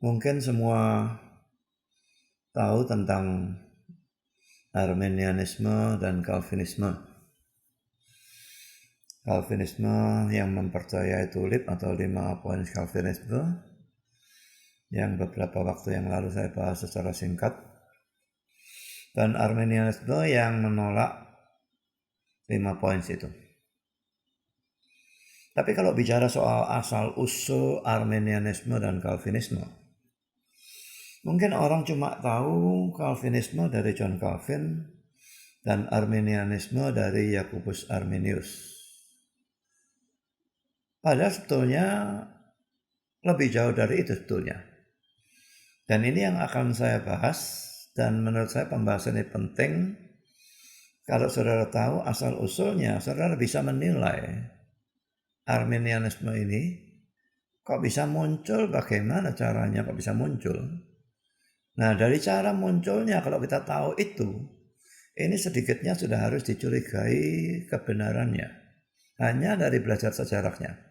Mungkin semua tahu tentang Arminianisme dan Calvinisme. Calvinisme yang mempercayai tulip atau 5 poin Calvinisme yang beberapa waktu yang lalu saya bahas secara singkat, dan Arminianisme yang menolak 5 poin itu. Tapi kalau bicara soal asal-usul Arminianisme dan Calvinisme, mungkin orang cuma tahu Calvinisme dari John Calvin dan Arminianisme dari Jacobus Arminius. Padahal sebetulnya lebih jauh dari itu sebetulnya. Dan ini yang akan saya bahas, dan menurut saya pembahasan ini penting. Kalau saudara tahu asal-usulnya, saudara bisa menilai Arminianisme ini kok bisa muncul, bagaimana caranya kok bisa muncul. Nah, dari cara munculnya kalau kita tahu itu, ini sedikitnya sudah harus dicurigai kebenarannya. Hanya dari belajar sejarahnya.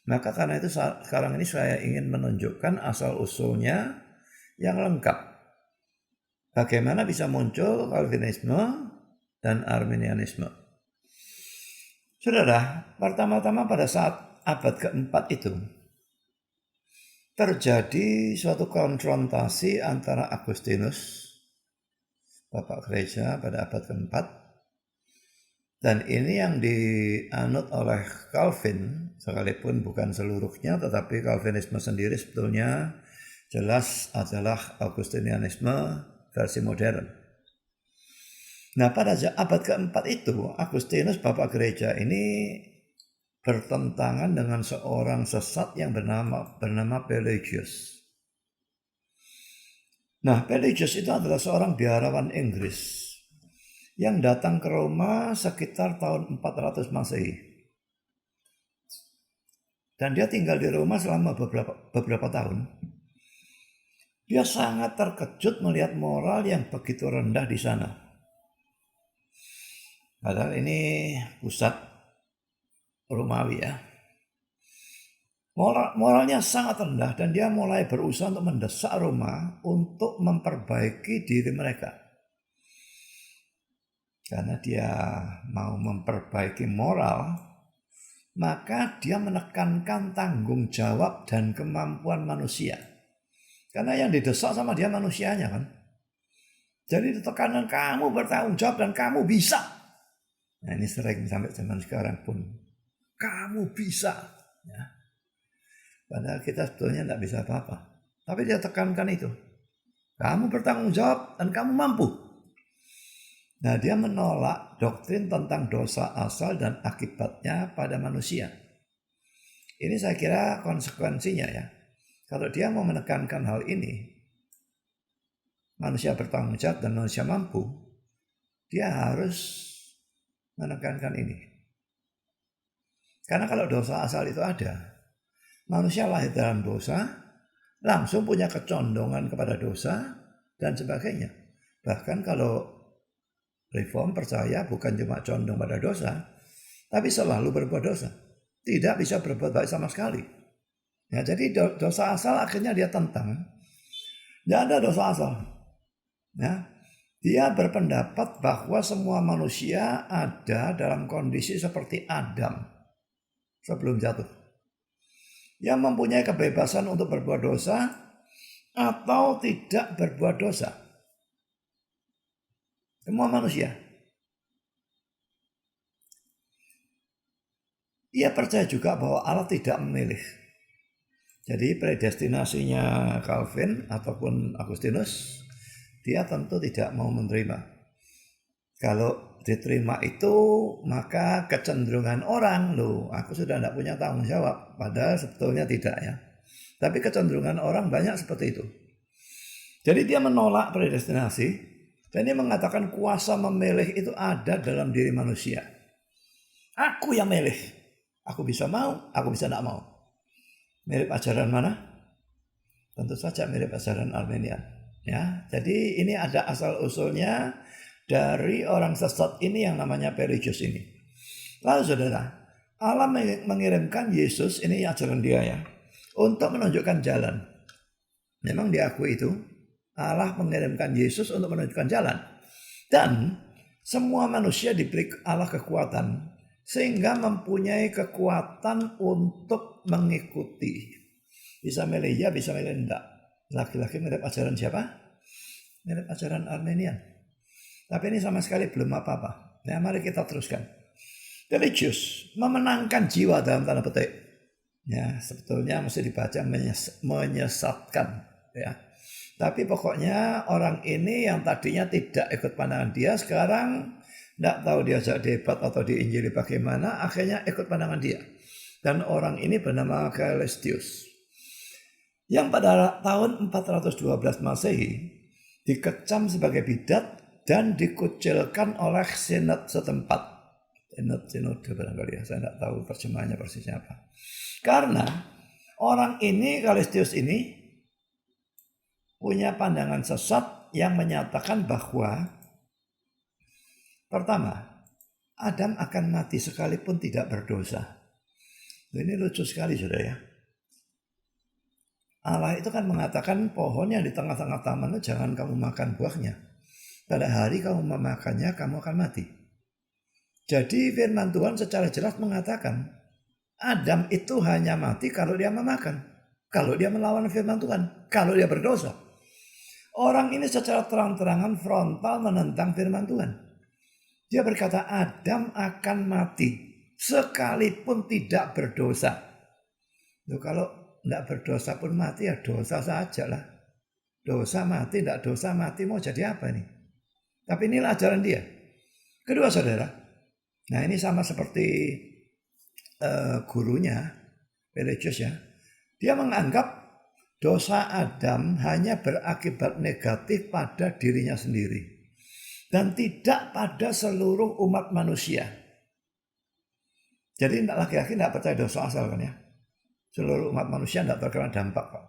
Maka karena itu sekarang ini saya ingin menunjukkan asal-usulnya yang lengkap. Bagaimana bisa muncul Calvinisme dan Arminianisme. Saudara, pertama-tama pada saat abad keempat itu, terjadi suatu konfrontasi antara Agustinus, Bapak Gereja pada abad keempat, dan ini yang dianut oleh Calvin, sekalipun bukan seluruhnya, tetapi Calvinisme sendiri sebetulnya jelas adalah Augustinianisme versi modern. Nah, pada abad keempat itu, Agustinus, Bapak Gereja ini bertentangan dengan seorang sesat yang bernama Pelagius. Nah, Pelagius itu adalah seorang biarawan Inggris yang datang ke Roma sekitar tahun 400 Masehi. Dan dia tinggal di Roma selama beberapa tahun. Dia sangat terkejut melihat moral yang begitu rendah di sana. Padahal ini pusat Romawi ya. Moralnya sangat rendah, dan dia mulai berusaha untuk mendesak Roma untuk memperbaiki diri mereka. Karena dia mau memperbaiki moral, maka dia menekankan tanggung jawab dan kemampuan manusia. Karena yang didesak sama dia manusianya kan. Jadi tekanan kamu bertanggung jawab dan kamu bisa. Nah, ini sering sampai zaman sekarang pun. Kamu bisa. Ya. Padahal kita sebetulnya tidak bisa apa-apa. Tapi dia tekankan itu. Kamu bertanggung jawab dan kamu mampu. Nah, dia menolak doktrin tentang dosa asal dan akibatnya pada manusia. Ini saya kira konsekuensinya ya. Kalau dia mau menekankan hal ini, manusia bertanggung jawab dan manusia mampu, dia harus menekankan ini. Karena kalau dosa asal itu ada, manusia lahir dalam dosa, langsung punya kecondongan kepada dosa dan sebagainya. Bahkan kalau Reform percaya bukan cuma condong pada dosa, tapi selalu berbuat dosa. Tidak bisa berbuat baik sama sekali. Ya, jadi dosa asal akhirnya dia tentang. Tidak ada dosa asal. Ya, dia berpendapat bahwa semua manusia ada dalam kondisi seperti Adam sebelum jatuh. Yang mempunyai kebebasan untuk berbuat dosa atau tidak berbuat dosa. Semua manusia. Ia percaya juga bahwa Allah tidak memilih. Jadi predestinasinya Calvin ataupun Agustinus, dia tentu tidak mau menerima. Kalau diterima itu, maka kecenderungan orang, loh aku sudah tidak punya tanggung jawab. Padahal sebetulnya tidak ya. Tapi kecenderungan orang banyak seperti itu. Jadi dia menolak predestinasi. Dan dia mengatakan kuasa memilih itu ada dalam diri manusia. Aku yang milih. Aku bisa mau, aku bisa tidak mau. Mirip ajaran mana? Tentu saja mirip ajaran Arminian. Ya, jadi ini ada asal-usulnya dari orang sesat ini yang namanya Pelagius ini. Lalu saudara, Allah mengirimkan Yesus, ini ajaran dia ya, untuk menunjukkan jalan. Memang diakui itu Allah mengirimkan Yesus untuk menunjukkan jalan. Dan semua manusia diberi Allah kekuatan sehingga mempunyai kekuatan untuk mengikuti. Bisa milih ya, bisa milih enggak. Laki-laki mirip ajaran siapa? Mirip ajaran Armenian. Tapi ini sama sekali belum apa-apa. Nah, mari kita teruskan. Religius, memenangkan jiwa dalam tanda petik. Ya, sebetulnya mesti dibaca menyesatkan. Ya. Tapi pokoknya orang ini yang tadinya tidak ikut pandangan dia, sekarang tidak tahu diajak debat atau diinjili bagaimana, akhirnya ikut pandangan dia. Dan orang ini bernama Caelestius. Yang pada tahun 412 Masehi dikecam sebagai bidat dan dikucilkan oleh sinod setempat. Sinode barangkali ya, saya tidak tahu terjemahannya persisnya apa. Karena orang ini, Caelestius ini, punya pandangan sesat yang menyatakan bahwa pertama, Adam akan mati sekalipun tidak berdosa. Ini lucu sekali saudara ya. Allah itu kan mengatakan pohon yang di tengah-tengah taman itu jangan kamu makan buahnya. Pada hari kamu memakannya kamu akan mati. Jadi firman Tuhan secara jelas mengatakan Adam itu hanya mati kalau dia memakan. Kalau dia melawan firman Tuhan. Kalau dia berdosa. Orang ini secara terang-terangan frontal menentang firman Tuhan. Dia berkata Adam akan mati sekalipun tidak berdosa. Loh, kalau tidak berdosa pun mati ya dosa saja lah. Dosa mati, tidak dosa mati mau jadi apa nih? Tapi inilah ajaran dia. Kedua saudara, nah ini sama seperti gurunya, religius ya. Dia menganggap dosa Adam hanya berakibat negatif pada dirinya sendiri. Dan tidak pada seluruh umat manusia. Jadi laki-laki tidak percaya dosa asal kan ya. Seluruh umat manusia tidak terkena dampak kok.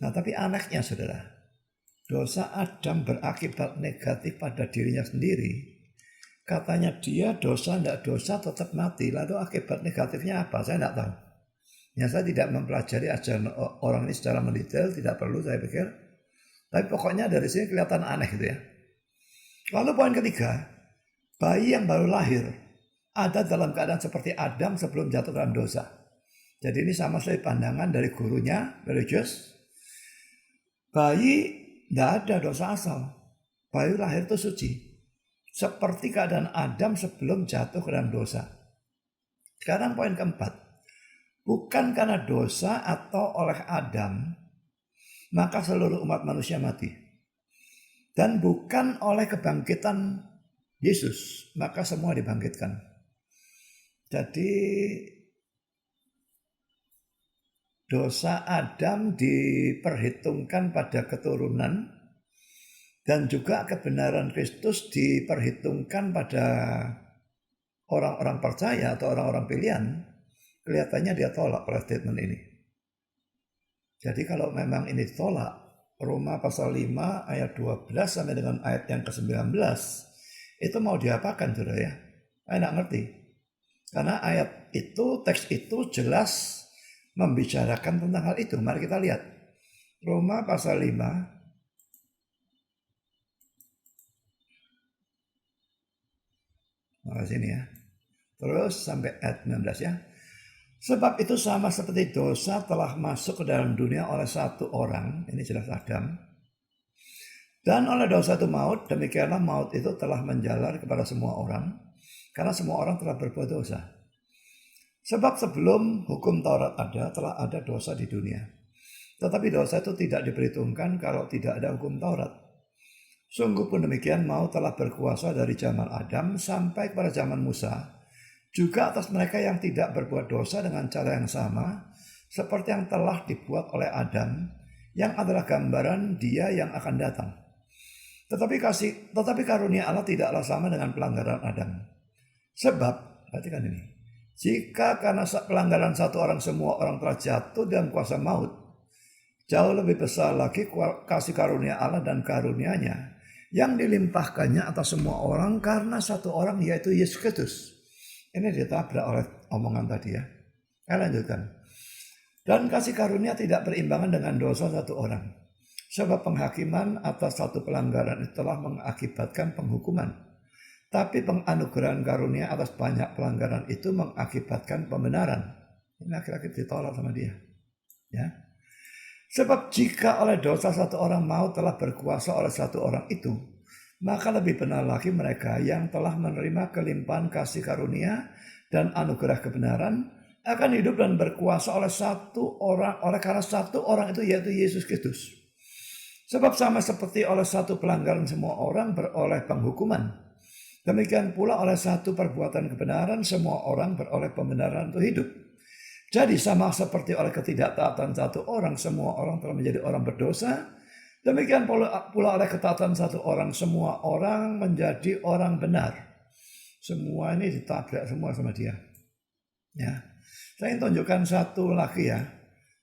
Nah tapi anehnya saudara, dosa Adam berakibat negatif pada dirinya sendiri. Katanya dia dosa tidak dosa tetap mati. Lalu akibat negatifnya apa? Saya tidak tahu. Ya saya tidak mempelajari ajaran orang ini secara mendetail, tidak perlu saya pikir. Tapi pokoknya dari sini kelihatan aneh gitu ya. Lalu poin ketiga, bayi yang baru lahir ada dalam keadaan seperti Adam sebelum jatuh dalam dosa. Jadi ini sama sekali pandangan dari gurunya, religius. Bayi tidak ada dosa asal. Bayi lahir itu suci. Seperti keadaan Adam sebelum jatuh ke dalam dosa. Sekarang poin keempat. Bukan karena dosa atau oleh Adam, maka seluruh umat manusia mati. Dan bukan oleh kebangkitan Yesus, maka semua dibangkitkan. Jadi dosa Adam diperhitungkan pada keturunan dan juga kebenaran Kristus diperhitungkan pada orang-orang percaya atau orang-orang pilihan. Kelihatannya dia tolak oleh statement ini. Jadi kalau memang ini ditolak, Roma pasal 5 ayat 12 sampai dengan ayat yang ke-19 itu mau diapakan saudara ya? Saya tidak ngerti. Karena ayat itu, teks itu jelas membicarakan tentang hal itu. Mari kita lihat. Roma pasal 5. Maka sini ya. Terus sampai ayat 19 ya. Sebab itu sama seperti dosa telah masuk ke dalam dunia oleh satu orang. Ini jelas Adam. Dan oleh dosa itu maut. Demikianlah maut itu telah menjalar kepada semua orang. Karena semua orang telah berbuat dosa. Sebab sebelum hukum Taurat ada, telah ada dosa di dunia. Tetapi dosa itu tidak diperhitungkan kalau tidak ada hukum Taurat. Sungguh pun demikian maut telah berkuasa dari zaman Adam sampai kepada zaman Musa. Juga atas mereka yang tidak berbuat dosa dengan cara yang sama. Seperti yang telah dibuat oleh Adam. Yang adalah gambaran dia yang akan datang. Tetapi karunia Allah tidaklah sama dengan pelanggaran Adam. Sebab, perhatikan ini. Jika karena pelanggaran satu orang semua orang telah jatuh dalam kuasa maut, jauh lebih besar lagi kasih karunia Allah dan karunia-Nya yang dilimpahkannya atas semua orang karena satu orang yaitu Yesus Kristus. Ini ditabrak oleh omongan tadi ya. Saya lanjutkan. Dan kasih karunia tidak berimbangan dengan dosa satu orang. Sebab penghakiman atas satu pelanggaran itu telah mengakibatkan penghukuman. Tapi penganugerahan karunia atas banyak pelanggaran itu mengakibatkan pembenaran. Ini akhir-akhir ditolak sama dia. Ya. Sebab jika oleh dosa satu orang maut telah berkuasa oleh satu orang itu, maka lebih benar lagi mereka yang telah menerima kelimpahan kasih karunia dan anugerah kebenaran akan hidup dan berkuasa oleh karena satu orang itu, yaitu Yesus Kristus. Sebab sama seperti oleh satu pelanggaran semua orang beroleh penghukuman, demikian pula oleh satu perbuatan kebenaran semua orang beroleh pembenaran untuk hidup. Jadi sama seperti oleh ketidaktaatan satu orang semua orang telah menjadi orang berdosa, demikian pula oleh ketaatan satu orang semua orang menjadi orang benar. Semua ini ditabrak semua sama dia. Ya. Saya ingin tunjukkan satu lagi ya.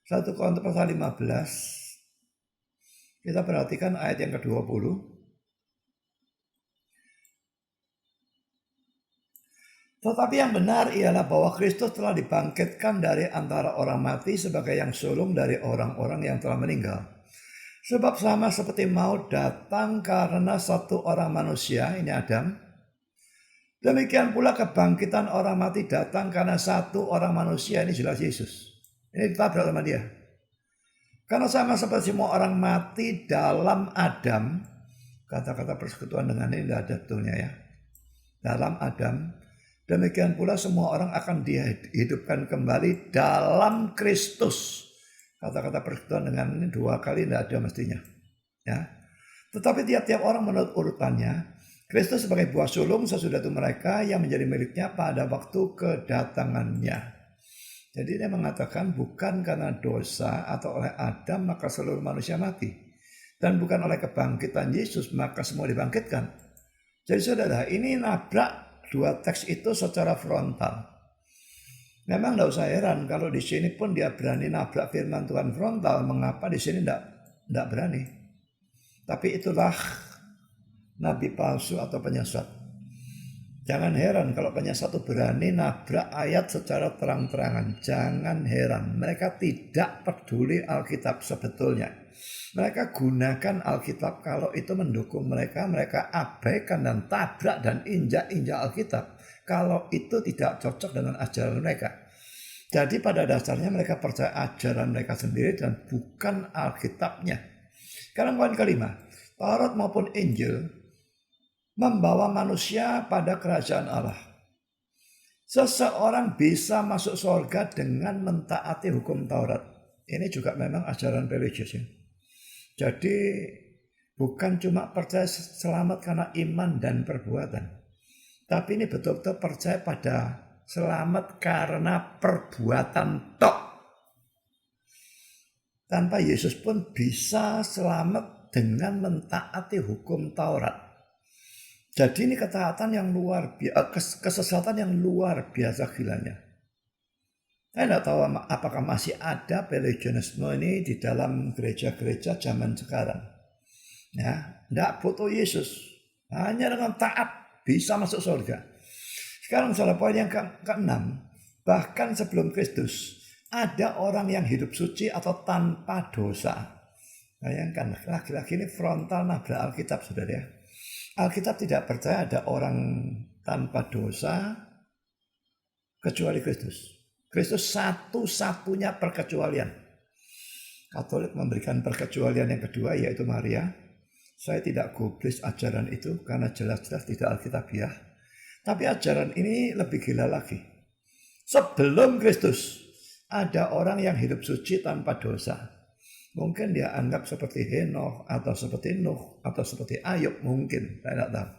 1 Korintus pasal 15. Kita perhatikan ayat yang ke-20. Tetapi yang benar ialah bahwa Kristus telah dibangkitkan dari antara orang mati sebagai yang sulung dari orang-orang yang telah meninggal. Sebab sama seperti maut datang karena satu orang manusia, ini Adam. Demikian pula kebangkitan orang mati datang karena satu orang manusia, ini jelas Yesus. Ini ditabrak sama dia. Karena sama seperti semua orang mati dalam Adam, kata-kata persekutuan dengan ini tidak ada betulnya ya. Dalam Adam, demikian pula semua orang akan dihidupkan kembali dalam Kristus. Kata-kata persekutuan dengan ini 2 kali tidak ada mestinya. Ya. Tetapi tiap-tiap orang menurut urutannya, Kristus sebagai buah sulung sesudah itu mereka yang menjadi miliknya pada waktu kedatangannya. Jadi dia mengatakan bukan karena dosa atau oleh Adam maka seluruh manusia mati. Dan bukan oleh kebangkitan Yesus maka semua dibangkitkan. Jadi saudara, ini nabrak dua teks itu secara frontal. Memang tidak usah heran kalau di sini pun dia berani nabrak firman Tuhan frontal. Mengapa di sini tidak berani? Tapi itulah nabi palsu atau penyesat. Jangan heran kalau penyesat itu berani nabrak ayat secara terang-terangan. Jangan heran. Mereka tidak peduli Alkitab sebetulnya. Mereka gunakan Alkitab kalau itu mendukung mereka. Mereka abaikan dan tabrak dan injak-injak Alkitab kalau itu tidak cocok dengan ajaran mereka. Jadi pada dasarnya mereka percaya ajaran mereka sendiri dan bukan Alkitabnya. Sekarang poin kelima. Taurat maupun Injil membawa manusia pada kerajaan Allah. Seseorang bisa masuk surga dengan mentaati hukum Taurat. Ini juga memang ajaran religius ya. Jadi bukan cuma percaya selamat karena iman dan perbuatan. Tapi ini betul-betul percaya pada selamat karena perbuatan tok. Tanpa Yesus pun bisa selamat dengan mentaati hukum Taurat. Jadi ini ketaatan yang luar biasa, kesesatan yang luar biasa gilanya. Saya tidak tahu apakah masih ada pelagianisme ini di dalam gereja-gereja zaman sekarang. Ya, tidak butuh Yesus, hanya dengan taat bisa masuk surga. Sekarang salah poin yang ke-6, bahkan sebelum Kristus ada orang yang hidup suci atau tanpa dosa. Bayangkan laki-laki ini frontal nabrak Alkitab saudara ya. Alkitab tidak percaya ada orang tanpa dosa kecuali Kristus. Kristus satu-satunya perkecualian. Katolik memberikan perkecualian yang kedua yaitu Maria. Saya tidak gubris ajaran itu karena jelas-jelas tidak alkitabiah. Tapi ajaran ini lebih gila lagi. Sebelum Kristus ada orang yang hidup suci tanpa dosa. Mungkin dia anggap seperti Henokh atau seperti Nuh atau seperti Ayub mungkin, saya tidak tahu.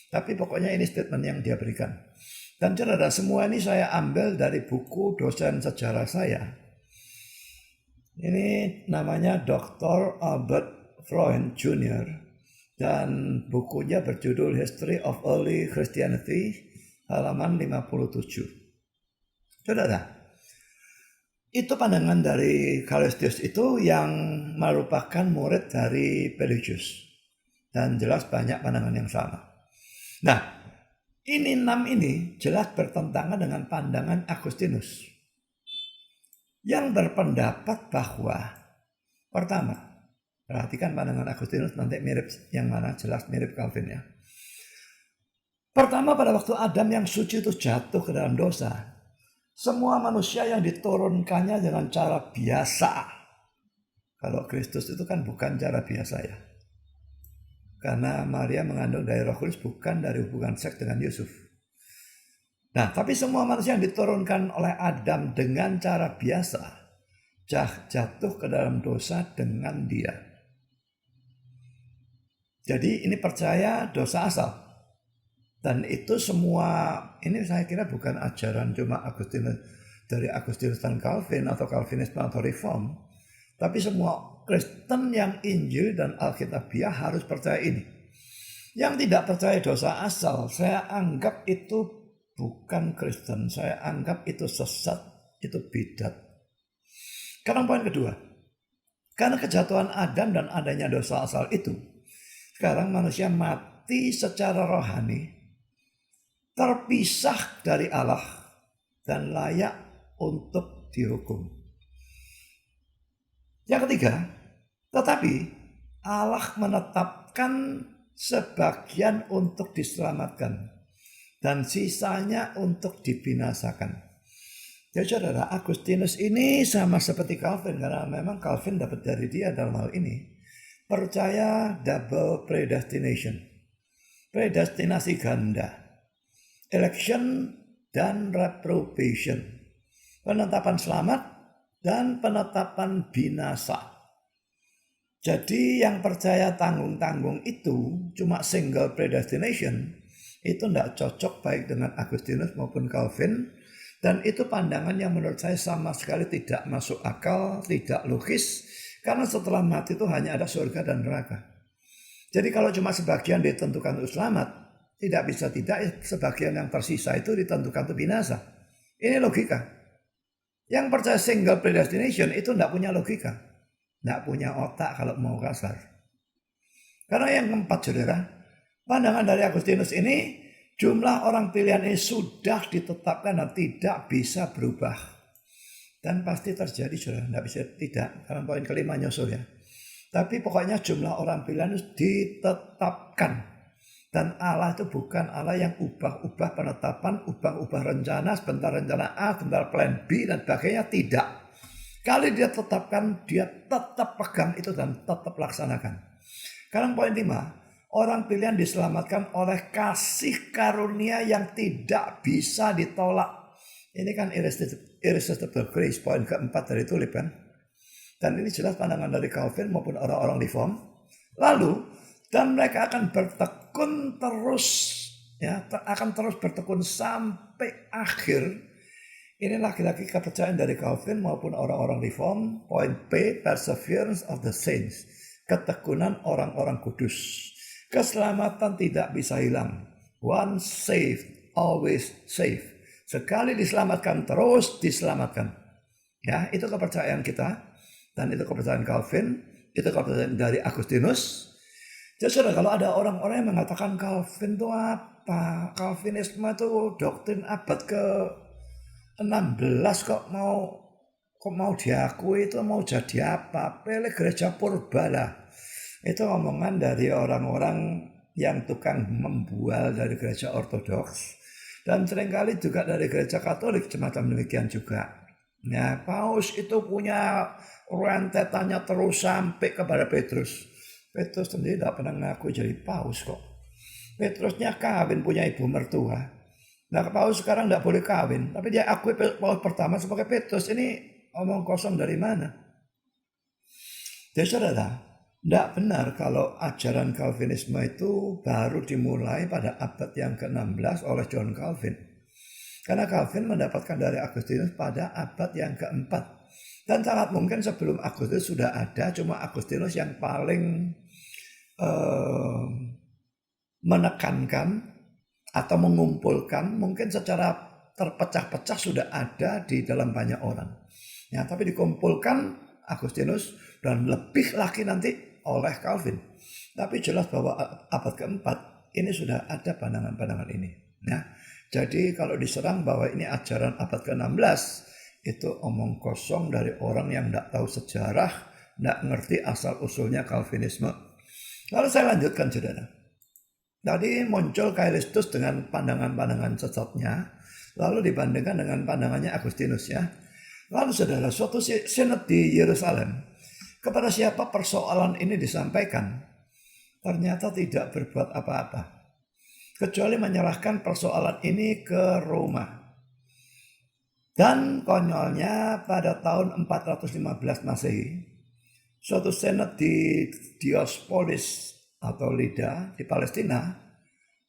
Tapi pokoknya ini statement yang dia berikan. Dan saudara, semua ini saya ambil dari buku dosen sejarah saya. Ini namanya Dr. Albert Freund Jr. Dan bukunya berjudul History of Early Christianity, halaman 57. Saudara, itu pandangan dari Callistus itu yang merupakan murid dari Pelagius. Dan jelas banyak pandangan yang sama. Nah, ini 6 ini jelas bertentangan dengan pandangan Agustinus. yang berpendapat bahwa pertama, perhatikan pandangan Agustinus nanti mirip yang mana, jelas mirip Calvin ya. Pertama, pada waktu Adam yang suci itu jatuh ke dalam dosa, semua manusia yang diturunkannya dengan cara biasa. Kalau Kristus itu kan bukan cara biasa ya. Karena Maria mengandung dari Roh Kudus bukan dari hubungan seks dengan Yusuf. Nah, tapi semua manusia yang diturunkan oleh Adam dengan cara biasa jatuh ke dalam dosa dengan dia. Jadi ini percaya dosa asal. Dan itu semua, ini saya kira bukan ajaran cuma Agustinus, dari Agustinus dan Calvin atau Calvinisme atau Reform. Tapi semua Kristen yang Injil dan Alkitabiah harus percaya ini. Yang tidak percaya dosa asal, saya anggap itu bukan Kristen. Saya anggap itu sesat, itu bidat. Sekarang poin kedua. Karena kejatuhan Adam dan adanya dosa asal itu, sekarang manusia mati secara rohani, terpisah dari Allah, dan layak untuk dihukum. Yang ketiga, tetapi Allah menetapkan sebagian untuk diselamatkan dan sisanya untuk dibinasakan. Jadi saudara, Agustinus ini sama seperti Calvin, karena memang Calvin dapat dari dia dalam hal ini, percaya double predestination, predestinasi ganda, election dan reprobation, penetapan selamat dan penetapan binasa. Jadi yang percaya tanggung-tanggung itu cuma single predestination, itu tidak cocok baik dengan Agustinus maupun Calvin. Dan itu pandangan yang menurut saya sama sekali tidak masuk akal, tidak logis. Karena setelah mati itu hanya ada surga dan neraka. Jadi kalau cuma sebagian ditentukan untuk selamat, tidak bisa tidak sebagian yang tersisa itu ditentukan untuk binasa. Ini logika. Yang percaya single predestination itu tidak punya logika. Tidak punya otak kalau mau kasar. Karena yang keempat saudara, pandangan dari Agustinus ini, jumlah orang pilihan ini sudah ditetapkan dan tidak bisa berubah. Dan pasti terjadi saudara, tidak bisa tidak. Karena poin kelima nyusul ya. Tapi pokoknya jumlah orang pilihan itu ditetapkan. Dan Allah itu bukan Allah yang ubah-ubah penetapan, ubah-ubah rencana, sebentar rencana A, sebentar plan B dan sebagainya, tidak. Kali dia tetapkan, dia tetap pegang itu dan tetap laksanakan. Sekarang poin 5, orang pilihan diselamatkan oleh kasih karunia yang tidak bisa ditolak. Ini kan irresistible grace, poin keempat dari tulip kan. Dan ini jelas pandangan dari Calvin maupun orang-orang Reform. Lalu, dan mereka akan bertekun terus, ya, akan terus bertekun sampai akhir. Ini lagi-lagi kepercayaan dari Calvin maupun orang-orang Reform. Poin P, perseverance of the saints, ketekunan orang-orang kudus. Keselamatan tidak bisa hilang. Once saved, always saved. Sekali diselamatkan, terus diselamatkan. Ya, itu kepercayaan kita. Dan itu kepercayaan Calvin. Itu kepercayaan dari Agustinus. Jadi saudara, kalau ada orang-orang yang mengatakan Calvin itu apa? Calvinisme itu doktrin abad ke-16 kok mau diakui, itu mau jadi apa? Pilih gereja purba lah. Itu omongan dari orang-orang yang tukang membual dari gereja ortodoks. Dan seringkali juga dari gereja Katolik semacam demikian juga. Nah, Paus itu punya rentetannya terus sampai kepada Petrus. Petrus sendiri tidak pernah ngaku jadi paus kok. Petrusnya kawin punya ibu mertua. Nah, paus sekarang tidak boleh kawin. Tapi dia akui paus pertama sebagai Petrus. Ini omong kosong dari mana? Jadi saudara, tidak benar kalau ajaran Calvinisme itu baru dimulai pada abad yang ke-16 oleh John Calvin. Karena Calvin mendapatkan dari Agustinus pada abad yang ke-4. Dan sangat mungkin sebelum Agustinus sudah ada, cuma Agustinus yang paling menekankan atau mengumpulkan, mungkin secara terpecah-pecah sudah ada di dalam banyak orang. Ya, tapi dikumpulkan Agustinus dan lebih lagi nanti oleh Calvin. Tapi jelas bahwa abad ke-4 ini sudah ada pandangan-pandangan ini. Ya, jadi kalau diserang bahwa ini ajaran abad ke-16, Itu omong kosong dari orang yang tidak tahu sejarah, tidak ngerti asal-usulnya Calvinisme. Lalu saya lanjutkan, saudara. Tadi muncul Kailistus dengan pandangan-pandangan sesatnya, lalu dibandingkan dengan pandangannya Agustinus ya. Lalu saudara, suatu sinod di Yerusalem, kepada siapa persoalan ini disampaikan, ternyata tidak berbuat apa-apa, kecuali menyerahkan persoalan ini ke Roma. Dan konyolnya pada tahun 415 Masehi, suatu senat di Diospolis atau Lida di Palestina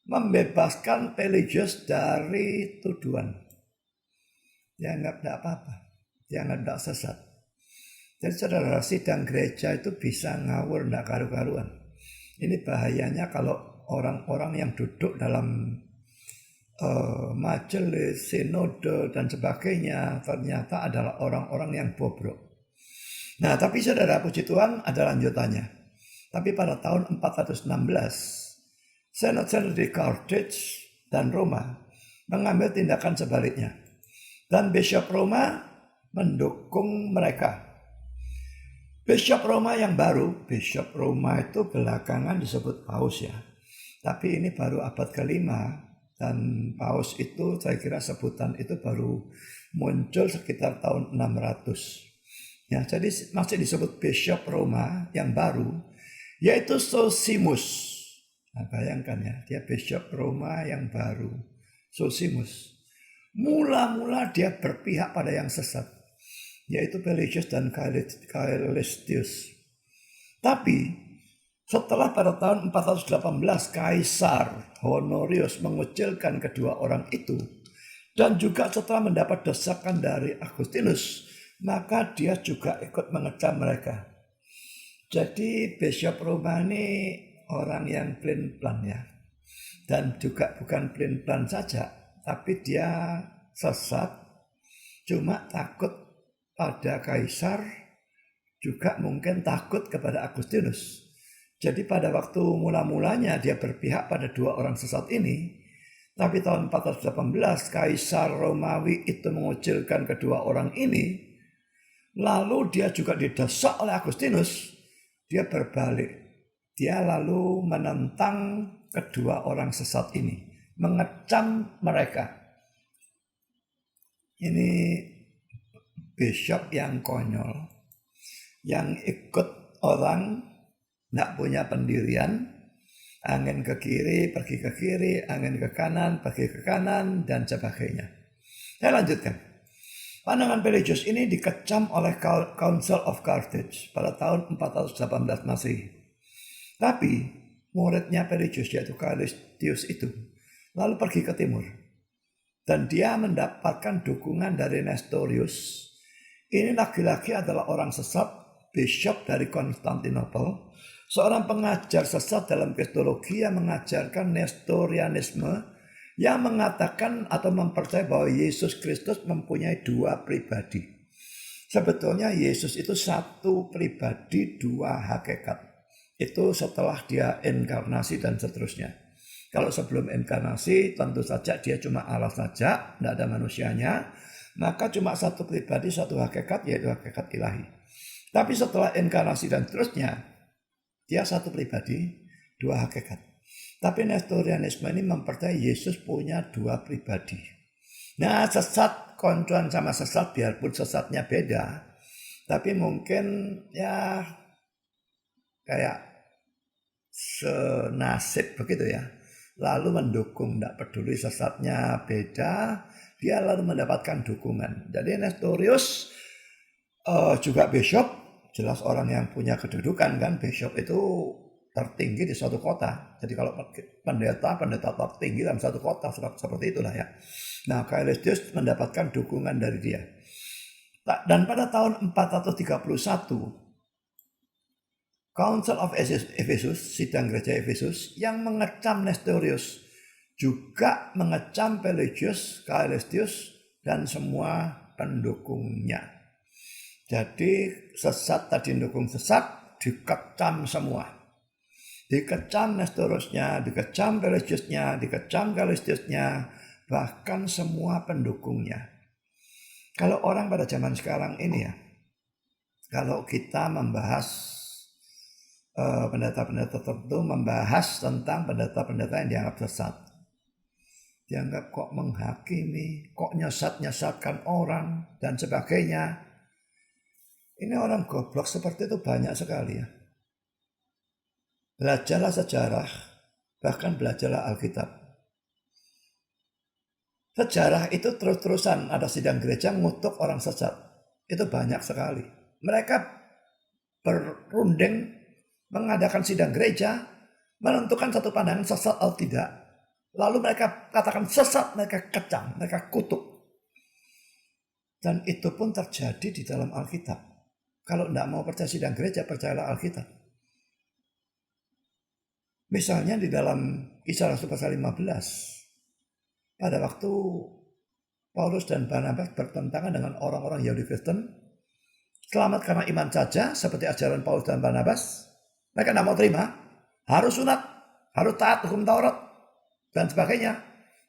membebaskan Pelagius dari tuduhan. Dianggap tidak apa-apa, dianggap tidak sesat. Jadi saudara, sidang gereja itu bisa ngawur, tidak karu-karuan. Ini bahayanya kalau orang-orang yang duduk dalam majelis, sinode, dan sebagainya ternyata adalah orang-orang yang bobrok. Nah, tapi saudara, puji Tuhan ada lanjutannya. Tapi pada tahun 416, senat-senat di Carthage dan Roma mengambil tindakan sebaliknya. Dan Bishop Roma mendukung mereka. Bishop Roma yang baru, Bishop Roma itu belakangan disebut Paus ya. Tapi ini baru abad ke-5. Dan Paus itu saya kira sebutan itu baru muncul sekitar tahun 600. Ya, jadi masih disebut Bishop Roma yang baru, yaitu Sosimus. Nah, bayangkan ya, dia Bishop Roma yang baru, Sosimus. Mula-mula dia berpihak pada yang sesat, yaitu Pelagius dan Caelestius. Tapi setelah pada tahun 418 Kaisar Honorius mengucilkan kedua orang itu, dan juga setelah mendapat desakan dari Agustinus, maka dia juga ikut mengecam mereka. Jadi Bishop Roma ini orang yang plan-plan ya. Dan juga bukan plan-plan saja, tapi dia sesat, cuma takut pada Kaisar, juga mungkin takut kepada Agustinus. Jadi pada waktu mula-mulanya dia berpihak pada dua orang sesat ini, tapi tahun 418 Kaisar Romawi itu mengucilkan kedua orang ini, lalu dia juga didesak oleh Agustinus, dia berbalik. Dia lalu menentang kedua orang sesat ini, mengecam mereka. Ini bishop yang konyol, yang ikut orang tidak punya pendirian, angin ke kiri, pergi ke kiri, angin ke kanan, pergi ke kanan, dan sebagainya. Saya lanjutkan. Pandangan Pelagius ini dikecam oleh Council of Carthage pada tahun 418 Masehi. Tapi muridnya Pelagius yaitu Caelestius itu lalu pergi ke timur. Dan dia mendapatkan dukungan dari Nestorius. Ini laki-laki adalah orang sesat, bishop dari Konstantinopel, seorang pengajar sesat dalam kristologi yang mengajarkan Nestorianisme, yang mengatakan atau mempercayai bahwa Yesus Kristus mempunyai dua pribadi. Sebetulnya Yesus itu satu pribadi, dua hakikat. Itu setelah dia inkarnasi dan seterusnya. Kalau sebelum inkarnasi tentu saja dia cuma Allah saja, tidak ada manusianya. Maka cuma satu pribadi, satu hakikat, yaitu hakikat ilahi. Tapi setelah inkarnasi dan seterusnya, dia satu pribadi, dua hakikat. Tapi Nestorianisme ini mempercayai Yesus punya dua pribadi. Nah, sesat koncoan sama sesat, biarpun sesatnya beda, tapi mungkin ya kayak senasib begitu ya. Lalu mendukung, tidak peduli sesatnya beda, dia lalu mendapatkan dukungan. Jadi Nestorius juga bishop, jelas orang yang punya kedudukan kan. Bishop itu tertinggi di suatu kota. Jadi kalau pendeta tertinggi dalam satu kota, seperti itulah ya. Nah, Caelestius mendapatkan dukungan dari dia. Dan pada tahun 431 Council of Ephesus, sidang gereja Efesus, yang mengecam Nestorius, juga mengecam Pelagius, Caelestius, dan semua pendukungnya. Jadi sesat tadi mendukung sesat, dikecam semua. Dikecam Nestoriusnya, dikecam Pelagiusnya, dikecam Caelestiusnya, bahkan semua pendukungnya. Kalau orang pada zaman sekarang ini ya, kalau kita membahas pendeta-pendeta tertentu membahas tentang pendeta-pendeta yang dianggap sesat. Dianggap kok menghakimi, kok nyesat-nyesatkan orang, dan sebagainya. Ini orang goblok seperti itu banyak sekali ya. Belajarlah sejarah, bahkan belajarlah Alkitab. Sejarah itu terus-terusan ada sidang gereja mengutuk orang sesat. Itu banyak sekali. Mereka berunding mengadakan sidang gereja, menentukan satu pandangan sesat atau tidak. Lalu mereka katakan sesat, mereka kecam, mereka kutuk. Dan itu pun terjadi di dalam Alkitab. Kalau tidak mau percaya sidang gereja, percayalah Alkitab. Misalnya di dalam Kisah Rasul pasal 15, pada waktu Paulus dan Barnabas bertentangan dengan orang-orang Yahudi Kristen, selamat karena iman saja seperti ajaran Paulus dan Barnabas, mereka tidak mau terima, harus sunat, harus taat hukum Taurat, dan sebagainya.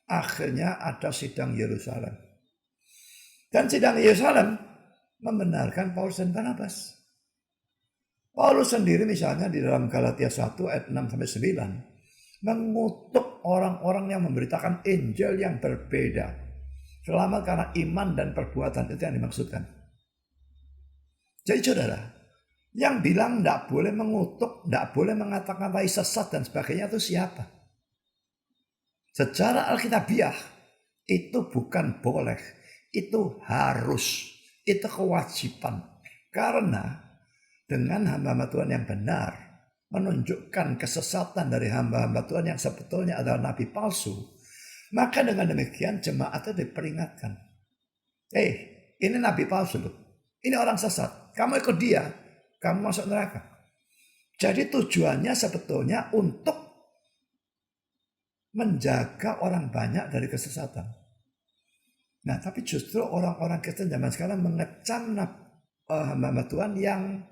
Akhirnya ada sidang Yerusalem. Dan sidang Yerusalem membenarkan Paulus dan Barnabas. Paulus sendiri misalnya di dalam Galatia 1 ayat 6-9 mengutuk orang-orang yang memberitakan Injil yang berbeda. Selamat karena iman dan perbuatan, itu yang dimaksudkan. Jadi saudara, yang bilang tidak boleh mengutuk, tidak boleh mengata-ngatai sesat dan sebagainya itu siapa? Secara alkitabiah itu bukan boleh, itu harus, itu kewajiban. Karena dengan hamba-hamba Tuhan yang benar menunjukkan kesesatan dari hamba-hamba Tuhan yang sebetulnya adalah nabi palsu, maka dengan demikian jemaat itu diperingatkan. Ini nabi palsu loh. Ini orang sesat. Kamu ikut dia, kamu masuk neraka. Jadi tujuannya sebetulnya untuk menjaga orang banyak dari kesesatan. Nah, tapi justru orang-orang Kristen zaman sekarang mengecam hamba-hamba Tuhan yang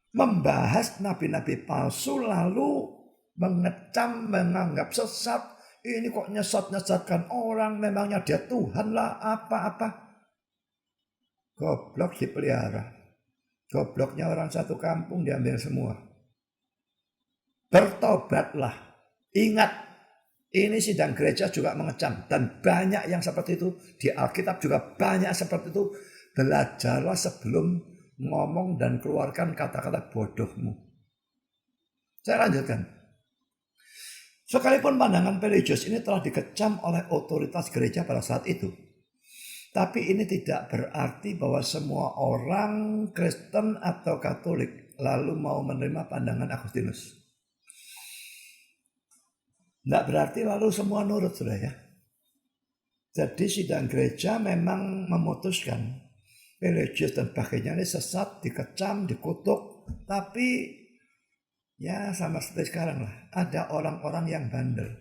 membahas nabi-nabi palsu, lalu mengecam, menganggap sesat. Ini kok nyesat-nyesatkan orang, memangnya dia Tuhan lah, apa-apa. Goblok dipelihara. Gobloknya orang satu kampung diambil semua. Bertobatlah. Ingat, ini sidang gereja juga mengecam. Dan banyak yang seperti itu. Di Alkitab juga banyak seperti itu. Belajarlah sebelum ngomong dan keluarkan kata-kata bodohmu. Saya lanjutkan. Sekalipun pandangan religius ini telah dikecam oleh otoritas gereja pada saat itu, tapi ini tidak berarti bahwa semua orang Kristen atau Katolik lalu mau menerima pandangan Agustinus. Tidak berarti lalu semua nurut, saudara ya. Jadi sidang gereja memang memutuskan religius dan sebagainya ini sesat, dikecam, dikutuk. Tapi ya sama seperti sekarang lah. Ada orang-orang yang bandel.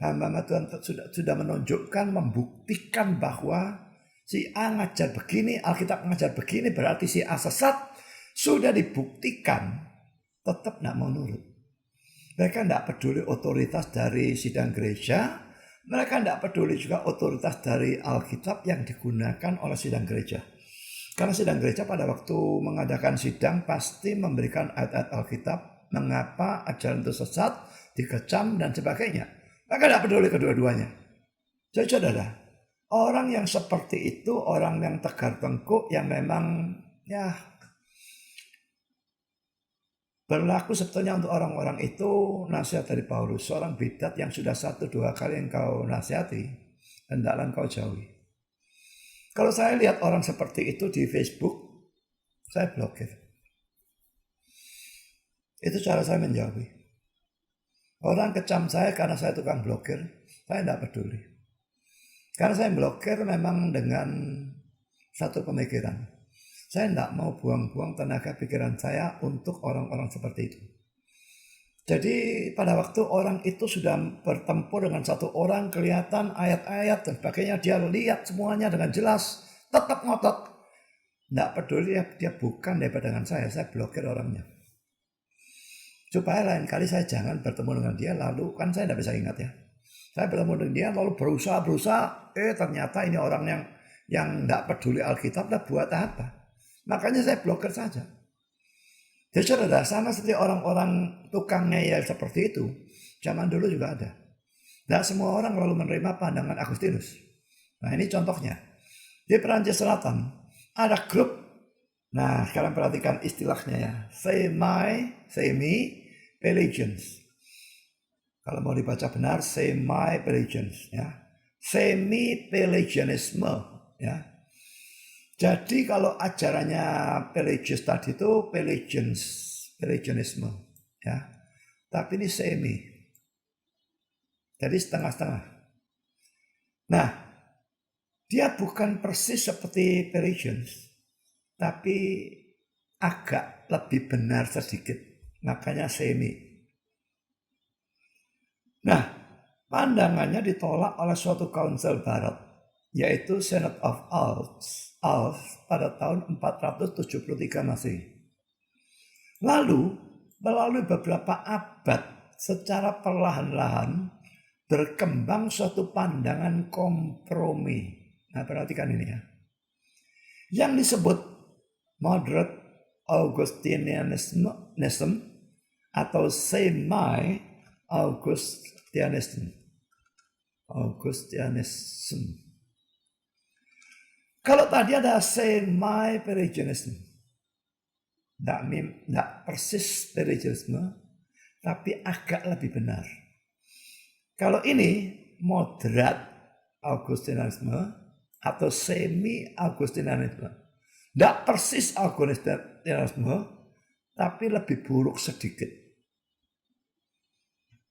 Hamba Tuhan sudah menunjukkan, membuktikan bahwa si A ngajar begini, Alkitab ngajar begini, berarti si A sesat. Sudah dibuktikan, tetap tidak mau nurut. Mereka tidak peduli otoritas dari sidang gereja. Mereka tidak peduli juga otoritas dari Alkitab yang digunakan oleh sidang gereja. Karena sidang gereja pada waktu mengadakan sidang pasti memberikan ayat-ayat Alkitab, mengapa ajaran itu sesat, dikecam dan sebagainya. Maka tidak peduli kedua-duanya. Jadi saudara, orang yang seperti itu, orang yang tegar tengkuk, yang memang ya berlaku sebetulnya untuk orang-orang itu nasihat dari Paulus. Seorang bidat yang sudah 1-2 kali engkau nasihati, hendaklah engkau jauhi. Kalau saya lihat orang seperti itu di Facebook, saya blokir. Itu cara saya menjauhi. Orang kecam saya karena saya tukang blokir, saya tidak peduli. Karena saya blokir memang dengan satu pemikiran. Saya tidak mau buang-buang tenaga pikiran saya untuk orang-orang seperti itu. Jadi pada waktu orang itu sudah bertempur dengan satu orang, kelihatan ayat-ayat dan sebagainya, dia lihat semuanya dengan jelas, tetap ngotot. Tidak peduli dia bukan daripada dengan saya blokir orangnya. Supaya lain kali saya jangan bertemu dengan dia, lalu kan saya tidak bisa ingat ya. Saya bertemu dengan dia lalu berusaha, ternyata ini orang yang yang tidak peduli Alkitab, lah buat apa? Makanya saya blokir saja. Jadi saudara, sama seperti orang-orang tukang ngeyel seperti itu, zaman dulu juga ada. Tidak semua orang lalu menerima pandangan Agustinus. Nah ini contohnya. Di Perancis Selatan ada grup. Nah sekarang perhatikan istilahnya ya. Semi-Pelagians. Kalau mau dibaca benar, semi-Pelagians. Ya. Semi-Pelagianisme. Ya. Jadi kalau ajarannya Pelagius tadi itu Pelagianisme. Ya. Tapi ini semi. Jadi setengah-setengah. Nah, dia bukan persis seperti Pelagians, tapi agak lebih benar sedikit. Makanya semi. Nah, pandangannya ditolak oleh suatu kaunsel barat, yaitu Synod of Alps pada tahun 473 Masehi. Lalu, melalui beberapa abad secara perlahan-lahan berkembang suatu pandangan kompromi. Nah, perhatikan ini ya. Yang disebut moderate Augustinianism atau semi-Augustinianism. Kalau tadi ada semi-Pelagianism, tidak persis Pelagianisme, tapi agak lebih benar. Kalau ini moderat Augustinianisme atau semi-Augustinianisme, tidak persis Augustinianisme, tapi lebih buruk sedikit.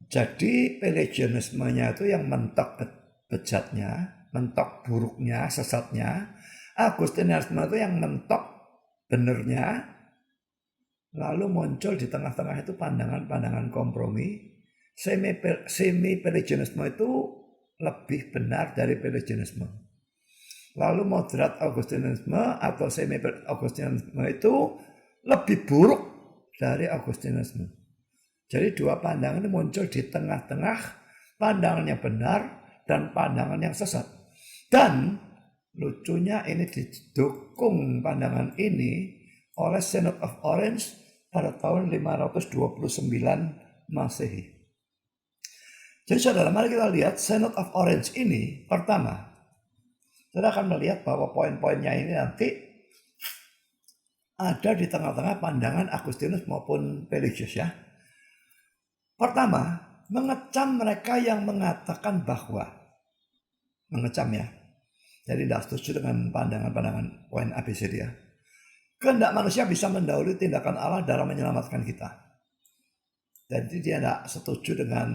Jadi Pelagianismenya itu yang mentok bejatnya, mentok buruknya, sesatnya. Agustinianisme itu yang mentok benernya. Lalu muncul di tengah-tengah itu pandangan-pandangan kompromi. Semi-Pelagianisme itu lebih benar dari Pelagianisme. Lalu moderat Augustinianisme atau semi-Augustinianisme itu lebih buruk dari Augustinianisme. Jadi dua pandangan ini muncul di tengah-tengah, pandangan yang benar dan pandangan yang sesat. Dan lucunya ini didukung pandangan ini oleh Synod of Orange pada tahun 529 Masehi. Jadi saudara, mari kita lihat Synod of Orange ini. Pertama, saudara akan melihat bahwa poin-poinnya ini nanti ada di tengah-tengah pandangan Agustinus maupun Pelagius ya. Pertama, mengecam mereka yang mengatakan bahwa, mengecam ya, jadi tidak setuju dengan pandangan-pandangan poin ABCD ya. Kehendak manusia bisa mendahului tindakan Allah dalam menyelamatkan kita. Jadi dia tidak setuju dengan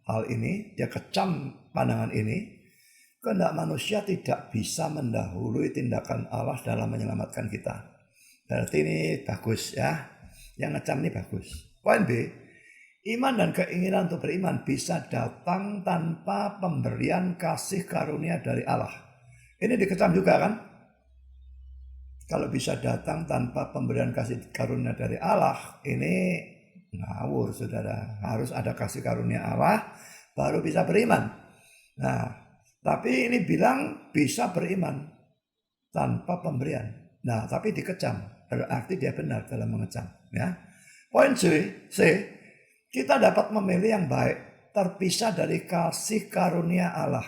hal ini, dia kecam pandangan ini. Kehendak manusia tidak bisa mendahului tindakan Allah dalam menyelamatkan kita. Berarti ini bagus ya, yang ngecam ini bagus. Poin B, iman dan keinginan untuk beriman bisa datang tanpa pemberian kasih karunia dari Allah. Ini dikecam juga kan? Kalau bisa datang tanpa pemberian kasih karunia dari Allah, ini ngawur saudara. Harus ada kasih karunia Allah, baru bisa beriman. Nah, tapi ini bilang bisa beriman tanpa pemberian. Nah, tapi dikecam. Berarti dia benar dalam mengecam. Ya. Poin C, kita dapat memilih yang baik, terpisah dari kasih karunia Allah.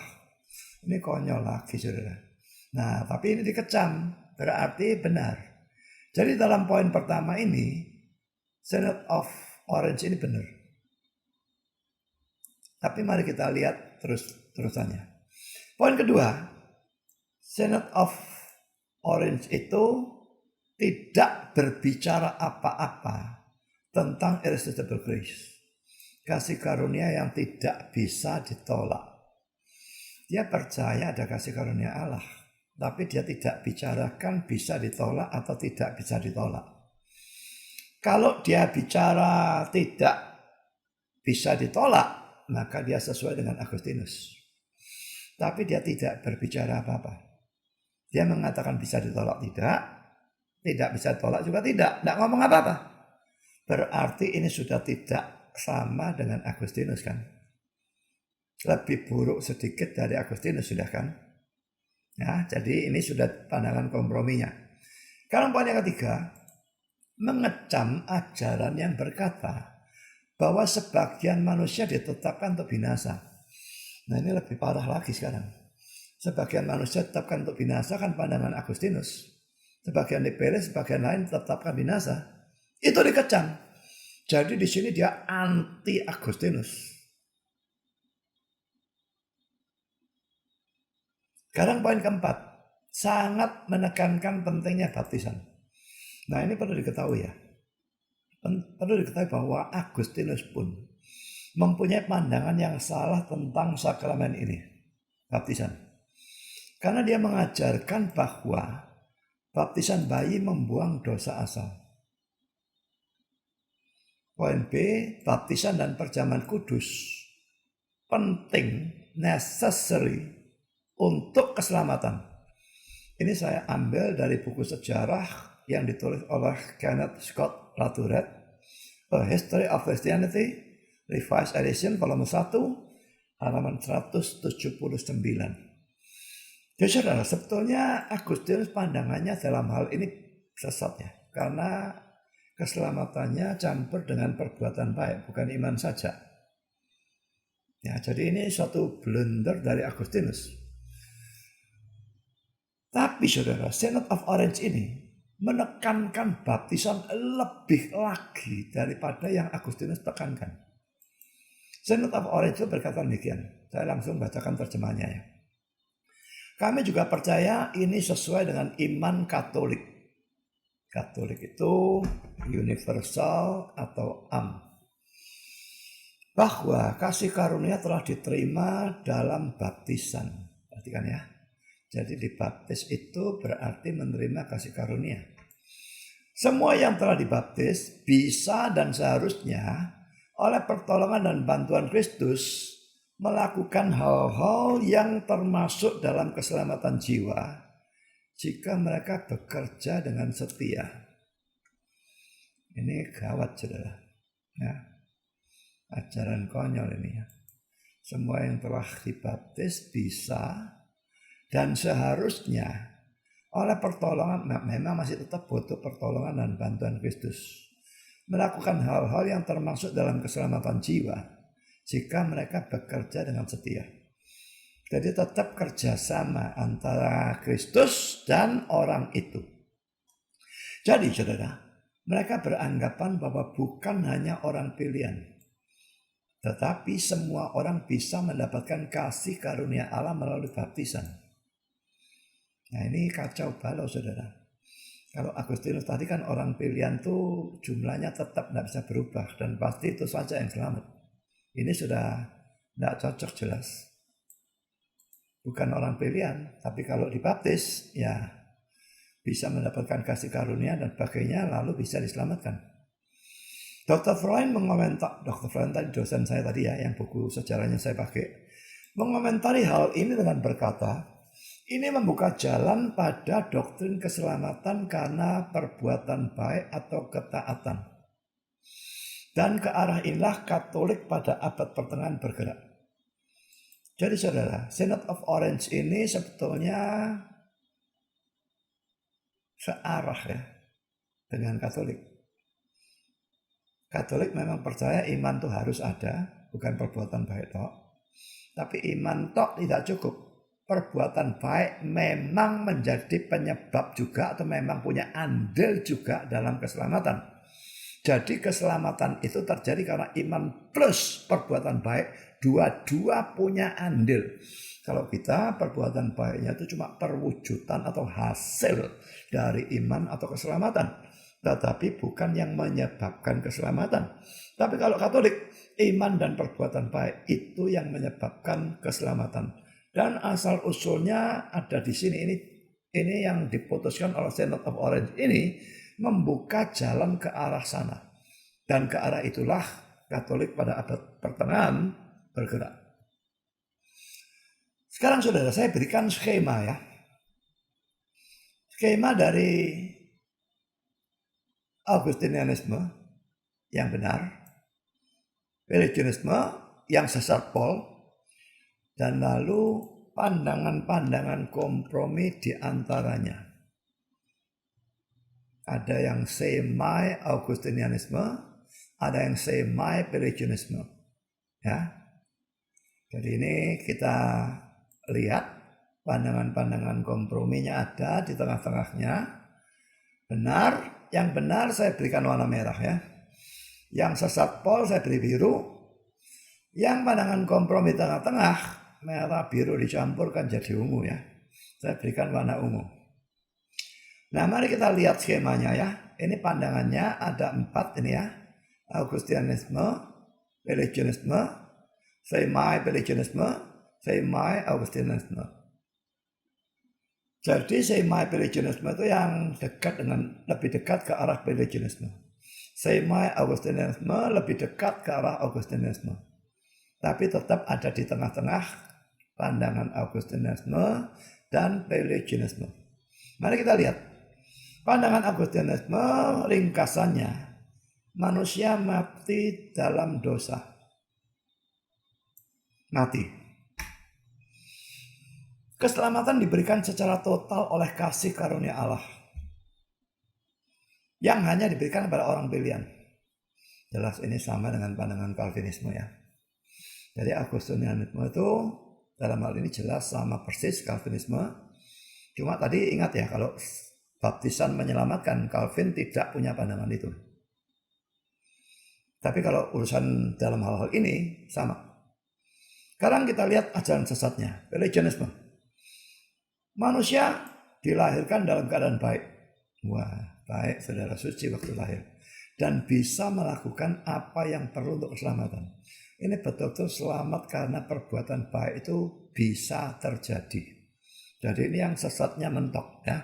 Ini konyol lagi saudara. Nah, tapi ini dikecam. Berarti benar. Jadi dalam poin pertama ini, Synod of Orange ini benar. Tapi mari kita lihat terusannya. Poin kedua, Synod of Orange itu tidak berbicara apa-apa tentang irresistible grace. Kasih karunia yang tidak bisa ditolak. Dia percaya ada kasih karunia Allah. Tapi dia tidak bicarakan bisa ditolak atau tidak bisa ditolak. Kalau dia bicara tidak bisa ditolak, maka dia sesuai dengan Agustinus. Tapi dia tidak berbicara apa-apa. Dia mengatakan bisa ditolak tidak bisa ditolak juga tidak ngomong apa-apa. Berarti ini sudah tidak sama dengan Agustinus kan. Lebih buruk sedikit dari Agustinus sudah kan. Ya, jadi ini sudah pandangan komprominya. Sekarang poin yang ketiga, mengecam ajaran yang berkata bahwa sebagian manusia ditetapkan untuk binasa. Nah ini lebih parah lagi sekarang. Sebagian manusia ditetapkan untuk binasa kan pandangan Agustinus. Sebagian dipilih, sebagian lain ditetapkan binasa. Itu dikecam. Jadi di sini dia anti Agustinus. Sekarang poin keempat, sangat menekankan pentingnya baptisan. Nah ini perlu diketahui ya. Perlu diketahui bahwa Agustinus pun mempunyai pandangan yang salah tentang sakramen ini, baptisan. Karena dia mengajarkan bahwa baptisan bayi membuang dosa asal. Poin B, baptisan dan perjamuan kudus penting, necessary untuk keselamatan. Ini saya ambil dari buku sejarah yang ditulis oleh Kenneth Scott Latourette, A History of Christianity, Revised Edition, volume 1, halaman 179. Jadi saudara, sebetulnya Agustinus pandangannya dalam hal ini sesat ya, karena keselamatannya campur dengan perbuatan baik, bukan iman saja. Ya, jadi ini suatu blunder dari Agustinus. Tapi saudara, Synod of Orange ini menekankan baptisan lebih lagi daripada yang Agustinus tekankan. Synod of Orange itu berkata demikian. Saya langsung bacakan terjemahannya ya. Kami juga percaya ini sesuai dengan iman Katolik. Katolik itu universal atau am. Bahwa kasih karunia telah diterima dalam baptisan. Perhatikan ya. Jadi dibaptis itu berarti menerima kasih karunia. Semua yang telah dibaptis bisa dan seharusnya oleh pertolongan dan bantuan Kristus melakukan hal-hal yang termasuk dalam keselamatan jiwa jika mereka bekerja dengan setia. Ini gawat saudara. Ya. Ajaran konyol ini ya. Semua yang telah dibaptis bisa dan seharusnya oleh pertolongan, memang masih tetap butuh pertolongan dan bantuan Kristus, melakukan hal-hal yang termasuk dalam keselamatan jiwa jika mereka bekerja dengan setia. Jadi tetap kerjasama antara Kristus dan orang itu. Jadi saudara, mereka beranggapan bahwa bukan hanya orang pilihan, tetapi semua orang bisa mendapatkan kasih karunia Allah melalui baptisan. Nah ini kacau balau saudara. Kalau Agustinus tadi kan orang pilihan tuh jumlahnya tetap tidak bisa berubah dan pasti itu saja yang selamat. Ini sudah tidak cocok jelas. Bukan orang pilihan, tapi kalau dibaptis ya bisa mendapatkan kasih karunia dan sebagainya lalu bisa diselamatkan. Dr. Freund mengomentar, Dr. Freund tadi dosen saya tadi ya yang buku sejarahnya saya pakai, mengomentari hal ini dengan berkata, ini membuka jalan pada doktrin keselamatan karena perbuatan baik atau ketaatan. Dan ke arah inilah Katolik pada abad pertengahan bergerak. Jadi saudara, Synod of Orange ini sebetulnya searah ya dengan Katolik. Katolik memang percaya iman itu harus ada, bukan perbuatan baik tok. Tapi iman tok tidak cukup. Perbuatan baik memang menjadi penyebab juga atau memang punya andil juga dalam keselamatan. Jadi keselamatan itu terjadi karena iman plus perbuatan baik, dua-dua punya andil. Kalau kita perbuatan baiknya itu cuma perwujudan atau hasil dari iman atau keselamatan, tetapi bukan yang menyebabkan keselamatan. Tapi kalau Katolik, iman dan perbuatan baik itu yang menyebabkan keselamatan. Dan asal usulnya ada di sini, ini yang diputuskan oleh Synod of Orange ini membuka jalan ke arah sana. Dan ke arah itulah Katolik pada abad pertengahan bergerak. Sekarang saudara, saya berikan skema ya. Skema dari Augustinianisme yang benar, Pelagianisme yang sesat Paul, dan lalu pandangan-pandangan kompromi di antaranya. Ada yang semi-Augustinianisme, ada yang semi-Pelagianisme. Ya. Jadi ini kita lihat pandangan-pandangan komprominya ada di tengah-tengahnya. Benar, yang benar saya berikan warna merah ya. Yang sesat pol saya beri biru. Yang pandangan kompromi tengah-tengah, merah biru dicampurkan jadi ungu ya. Saya berikan warna ungu. Nah, mari kita lihat skemanya ya. Ini pandangannya ada 4 ini ya. Augustinianisme, Pelagianisme, semi-Pelagianisme, semi-Augustinianisme. Jadi semi-Pelagianisme itu yang lebih dekat ke arah Pelagianisme. Semi-Augustinianisme lebih dekat ke arah Augustinianisme. Tapi tetap ada di tengah-tengah pandangan Augustinianisme dan Pelagianisme. Mari kita lihat. Pandangan Augustinianisme ringkasannya, manusia mati dalam dosa. Mati. Keselamatan diberikan secara total oleh kasih karunia Allah, yang hanya diberikan kepada orang pilihan. Jelas ini sama dengan pandangan Calvinisme ya. Jadi Augustinianisme itu dalam hal ini jelas sama persis Calvinisme. Cuma tadi ingat ya, kalau baptisan menyelamatkan, Calvin tidak punya pandangan itu. Tapi kalau urusan dalam hal-hal ini sama. Sekarang kita lihat ajaran sesatnya, Pelagianisme. Manusia dilahirkan dalam keadaan baik. Wah, baik saudara suci waktu lahir. Dan bisa melakukan apa yang perlu untuk keselamatan. Ini betul-betul selamat karena perbuatan baik itu bisa terjadi. Jadi ini yang sesatnya mentok ya.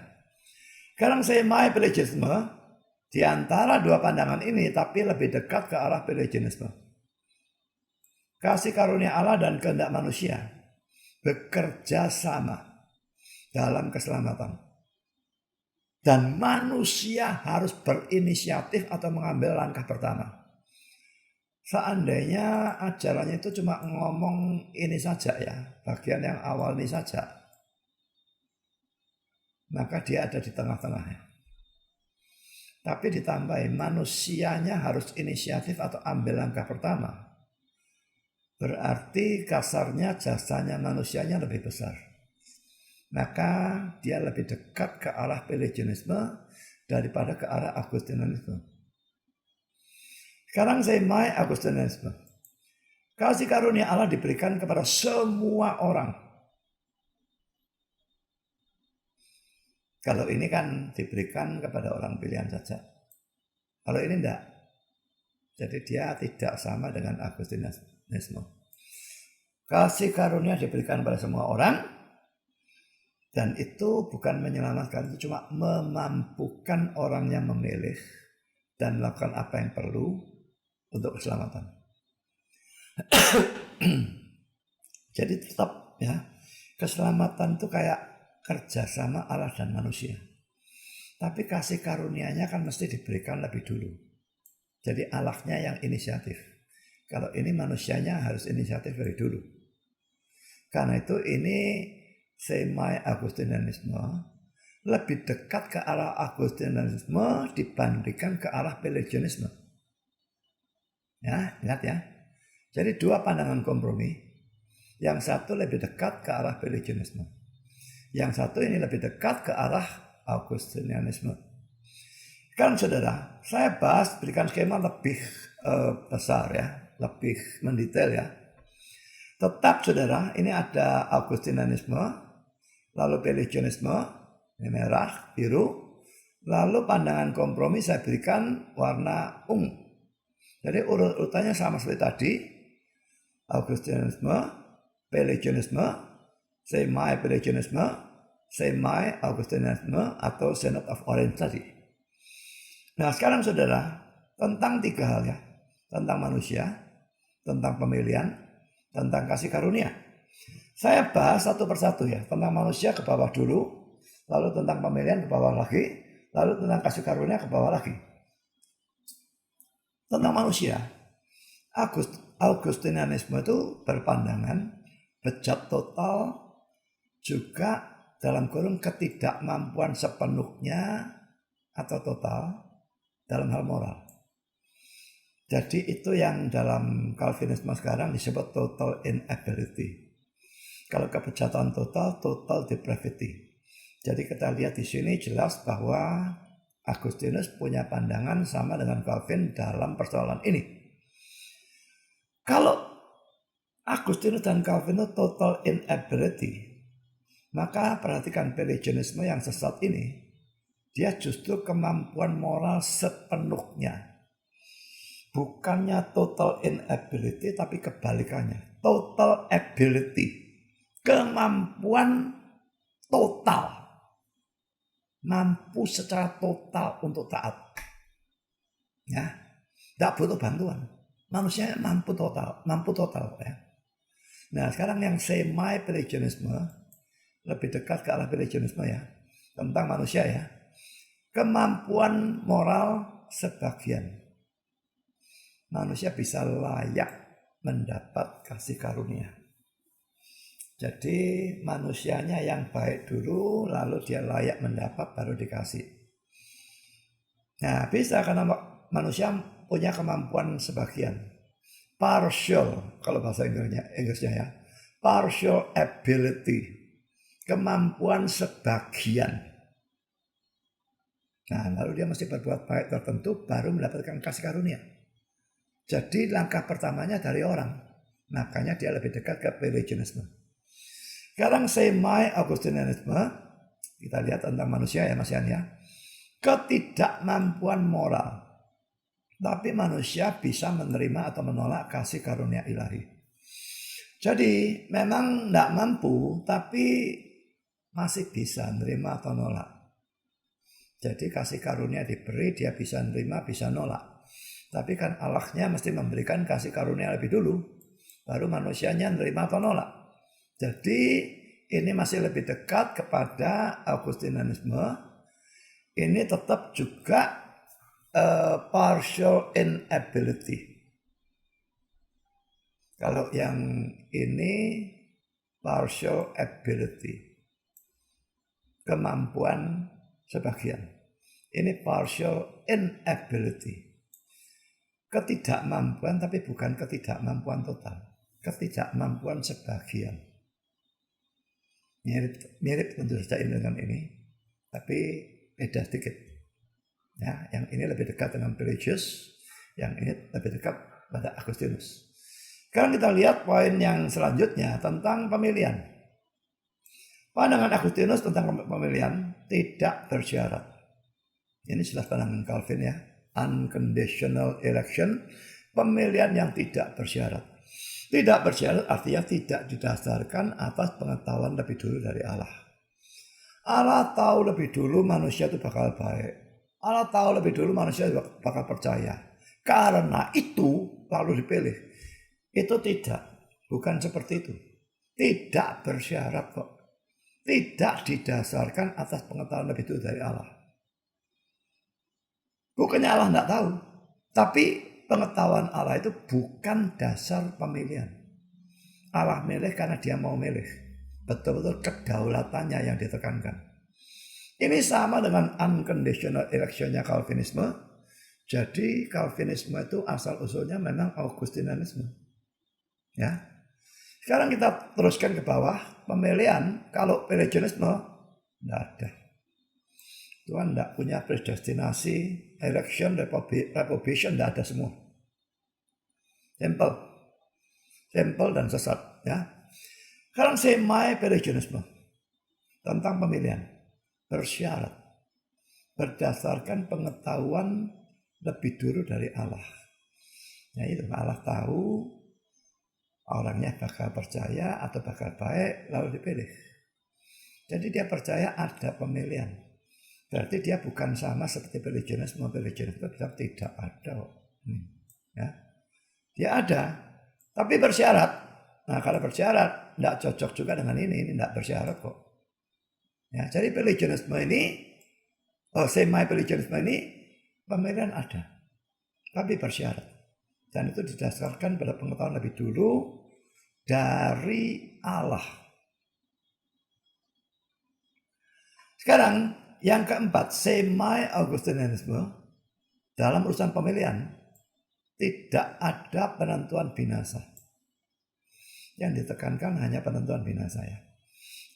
Sekarang semi-Pelagianisme di antara dua pandangan ini tapi lebih dekat ke arah Pelagianisme. Kasih karunia Allah dan kehendak manusia bekerja sama dalam keselamatan. Dan manusia harus berinisiatif atau mengambil langkah pertama. Seandainya ajarannya itu cuma ngomong ini saja ya, bagian yang awal ini saja, maka dia ada di tengah-tengahnya. Tapi ditambahin manusianya harus inisiatif atau ambil langkah pertama. Berarti kasarnya jasanya manusianya lebih besar. Maka dia lebih dekat ke arah Pelagianisme daripada ke arah Augustinianisme. Sekarang semi-Augustinianisme. Kasih karunia Allah diberikan kepada semua orang. Kalau ini kan diberikan kepada orang pilihan saja. Kalau ini enggak. Jadi dia tidak sama dengan Augustinianisme. Kasih karunia diberikan kepada semua orang. Dan itu bukan menyelamatkan, itu cuma memampukan orang yang memilih dan melakukan apa yang perlu untuk keselamatan. Jadi tetap ya, keselamatan itu kayak kerjasama Allah dan manusia. Tapi kasih karunia-Nya kan mesti diberikan lebih dulu. Jadi Allahnya yang inisiatif. Kalau ini manusianya harus inisiatif dari dulu. Karena itu ini semi-Augustinianisme lebih dekat ke arah Augustinianisme dibandingkan ke arah Pelagianisme. Ya, ingat ya. Jadi dua pandangan kompromi. Yang satu lebih dekat ke arah Pelagianisme. Yang satu ini lebih dekat ke arah Augustinianisme. Kan saudara, saya berikan skema lebih besar ya, lebih mendetail ya. Tetap saudara, ini ada Augustinianisme, lalu Pelagianisme, ini merah, biru, lalu pandangan kompromi saya berikan warna ungu. Jadi urutannya sama seperti tadi, Augustinianisme, Pelagianisme, semi-Pelagianisme, semi-Augustinianisme atau Synod of Orange tadi. Nah sekarang saudara, tentang tiga hal ya. Tentang manusia, tentang pemilihan, tentang kasih karunia. Saya bahas satu persatu ya. Tentang manusia ke bawah dulu, lalu tentang pemilihan ke bawah lagi, lalu tentang kasih karunia ke bawah lagi. Tentang manusia, Augustinianisme itu berpandangan bejat total juga dalam kurung ketidakmampuan sepenuhnya atau total dalam hal moral. Jadi itu yang dalam Calvinisme sekarang disebut total inability. Kalau kebejatan total, total depravity. Jadi kita lihat di sini jelas bahwa Agustinus punya pandangan sama dengan Calvin dalam persoalan ini. Kalau Agustinus dan Calvin itu total inability, maka perhatikan Pelagianisme yang sesat ini, dia justru kemampuan moral sepenuhnya. Bukannya total inability, tapi kebalikannya. Total ability. Kemampuan total. Mampu secara total untuk taat. Ya, tidak butuh bantuan. Manusia mampu total. Ya. Nah, sekarang yang semi-Pelagianisme, lebih dekat ke arah Pelagianisme ya, tentang manusia ya. Kemampuan moral sebagian. Manusia bisa layak mendapat kasih karunia. Jadi manusianya yang baik dulu, lalu dia layak mendapat baru dikasih. Nah, bisa karena manusia punya kemampuan sebagian. Partial, kalau bahasa Inggrisnya ya. Partial ability. Kemampuan sebagian. Nah, lalu dia mesti berbuat baik tertentu baru mendapatkan kasih karunia. Jadi langkah pertamanya dari orang. Makanya dia lebih dekat ke Pelagianisme. Sekarang semi-Augustinianisme, kita lihat tentang manusia ya Mas Yan ya. Ketidakmampuan moral. Tapi manusia bisa menerima atau menolak kasih karunia ilahi. Jadi memang tidak mampu, tapi masih bisa nerima atau nolak. Jadi kasih karunia diberi, dia bisa nerima, bisa nolak. Tapi kan Allahnya mesti memberikan kasih karunia lebih dulu, baru manusianya nerima atau nolak. Jadi ini masih lebih dekat kepada Augustinianisme. Ini tetap juga partial inability. Kalau yang ini partial ability. Kemampuan sebagian. Ini partial inability. Ketidakmampuan tapi bukan ketidakmampuan total. Ketidakmampuan sebagian. Mirip tentu saja ini dengan ini. Tapi beda sedikit. Ya, yang ini lebih dekat dengan Pelagius. Yang ini lebih dekat pada Agustinus. Sekarang kita lihat poin yang selanjutnya tentang pemilihan. Pandangan Agustinus tentang pemilihan tidak bersyarat. Ini jelas pandangan Calvin ya. Unconditional election, pemilihan yang tidak bersyarat. Tidak bersyarat artinya tidak didasarkan atas pengetahuan lebih dulu dari Allah. Allah tahu lebih dulu manusia itu bakal baik. Allah tahu lebih dulu manusia bakal percaya. Karena itu lalu dipilih. Itu tidak. Bukan seperti itu. Tidak bersyarat kok. Tidak didasarkan atas pengetahuan lebih dulu dari Allah. Bukannya Allah tidak tahu. Tapi pengetahuan Allah itu bukan dasar pemilihan. Allah milih karena dia mau milih. Betul-betul kedaulatannya yang ditekankan. Ini sama dengan unconditional electionnya Calvinisme. Jadi Calvinisme itu asal-usulnya memang Augustinianisme. Ya. Sekarang kita teruskan ke bawah. Pemilihan, kalau Pelagianisme, tidak ada. Tuhan tidak punya predestinasi, election, reprobation, tidak ada semua. Simple dan sesat. Ya. Sekarang semi-Pelagianisme tentang pemilihan. Bersyarat. Berdasarkan pengetahuan lebih dulu dari Allah. Ya itu, Allah tahu orangnya bakal percaya atau bakal baik, lalu dipilih. Jadi dia percaya ada pemilihan. Berarti dia bukan sama seperti Pelagianisme. Pelagianisme tidak ada. Ya. Dia ada, tapi bersyarat. Nah kalau bersyarat, tidak cocok juga dengan ini tidak bersyarat kok. Ya, jadi Pelagianisme ini, semi-Pelagianisme ini, pemilihan ada, tapi bersyarat. Dan itu didasarkan pada pengetahuan lebih dulu dari Allah. Sekarang yang keempat, semi-Augustinianisme dalam urusan pemilihan tidak ada penentuan binasa. Yang ditekankan hanya penentuan binasa ya.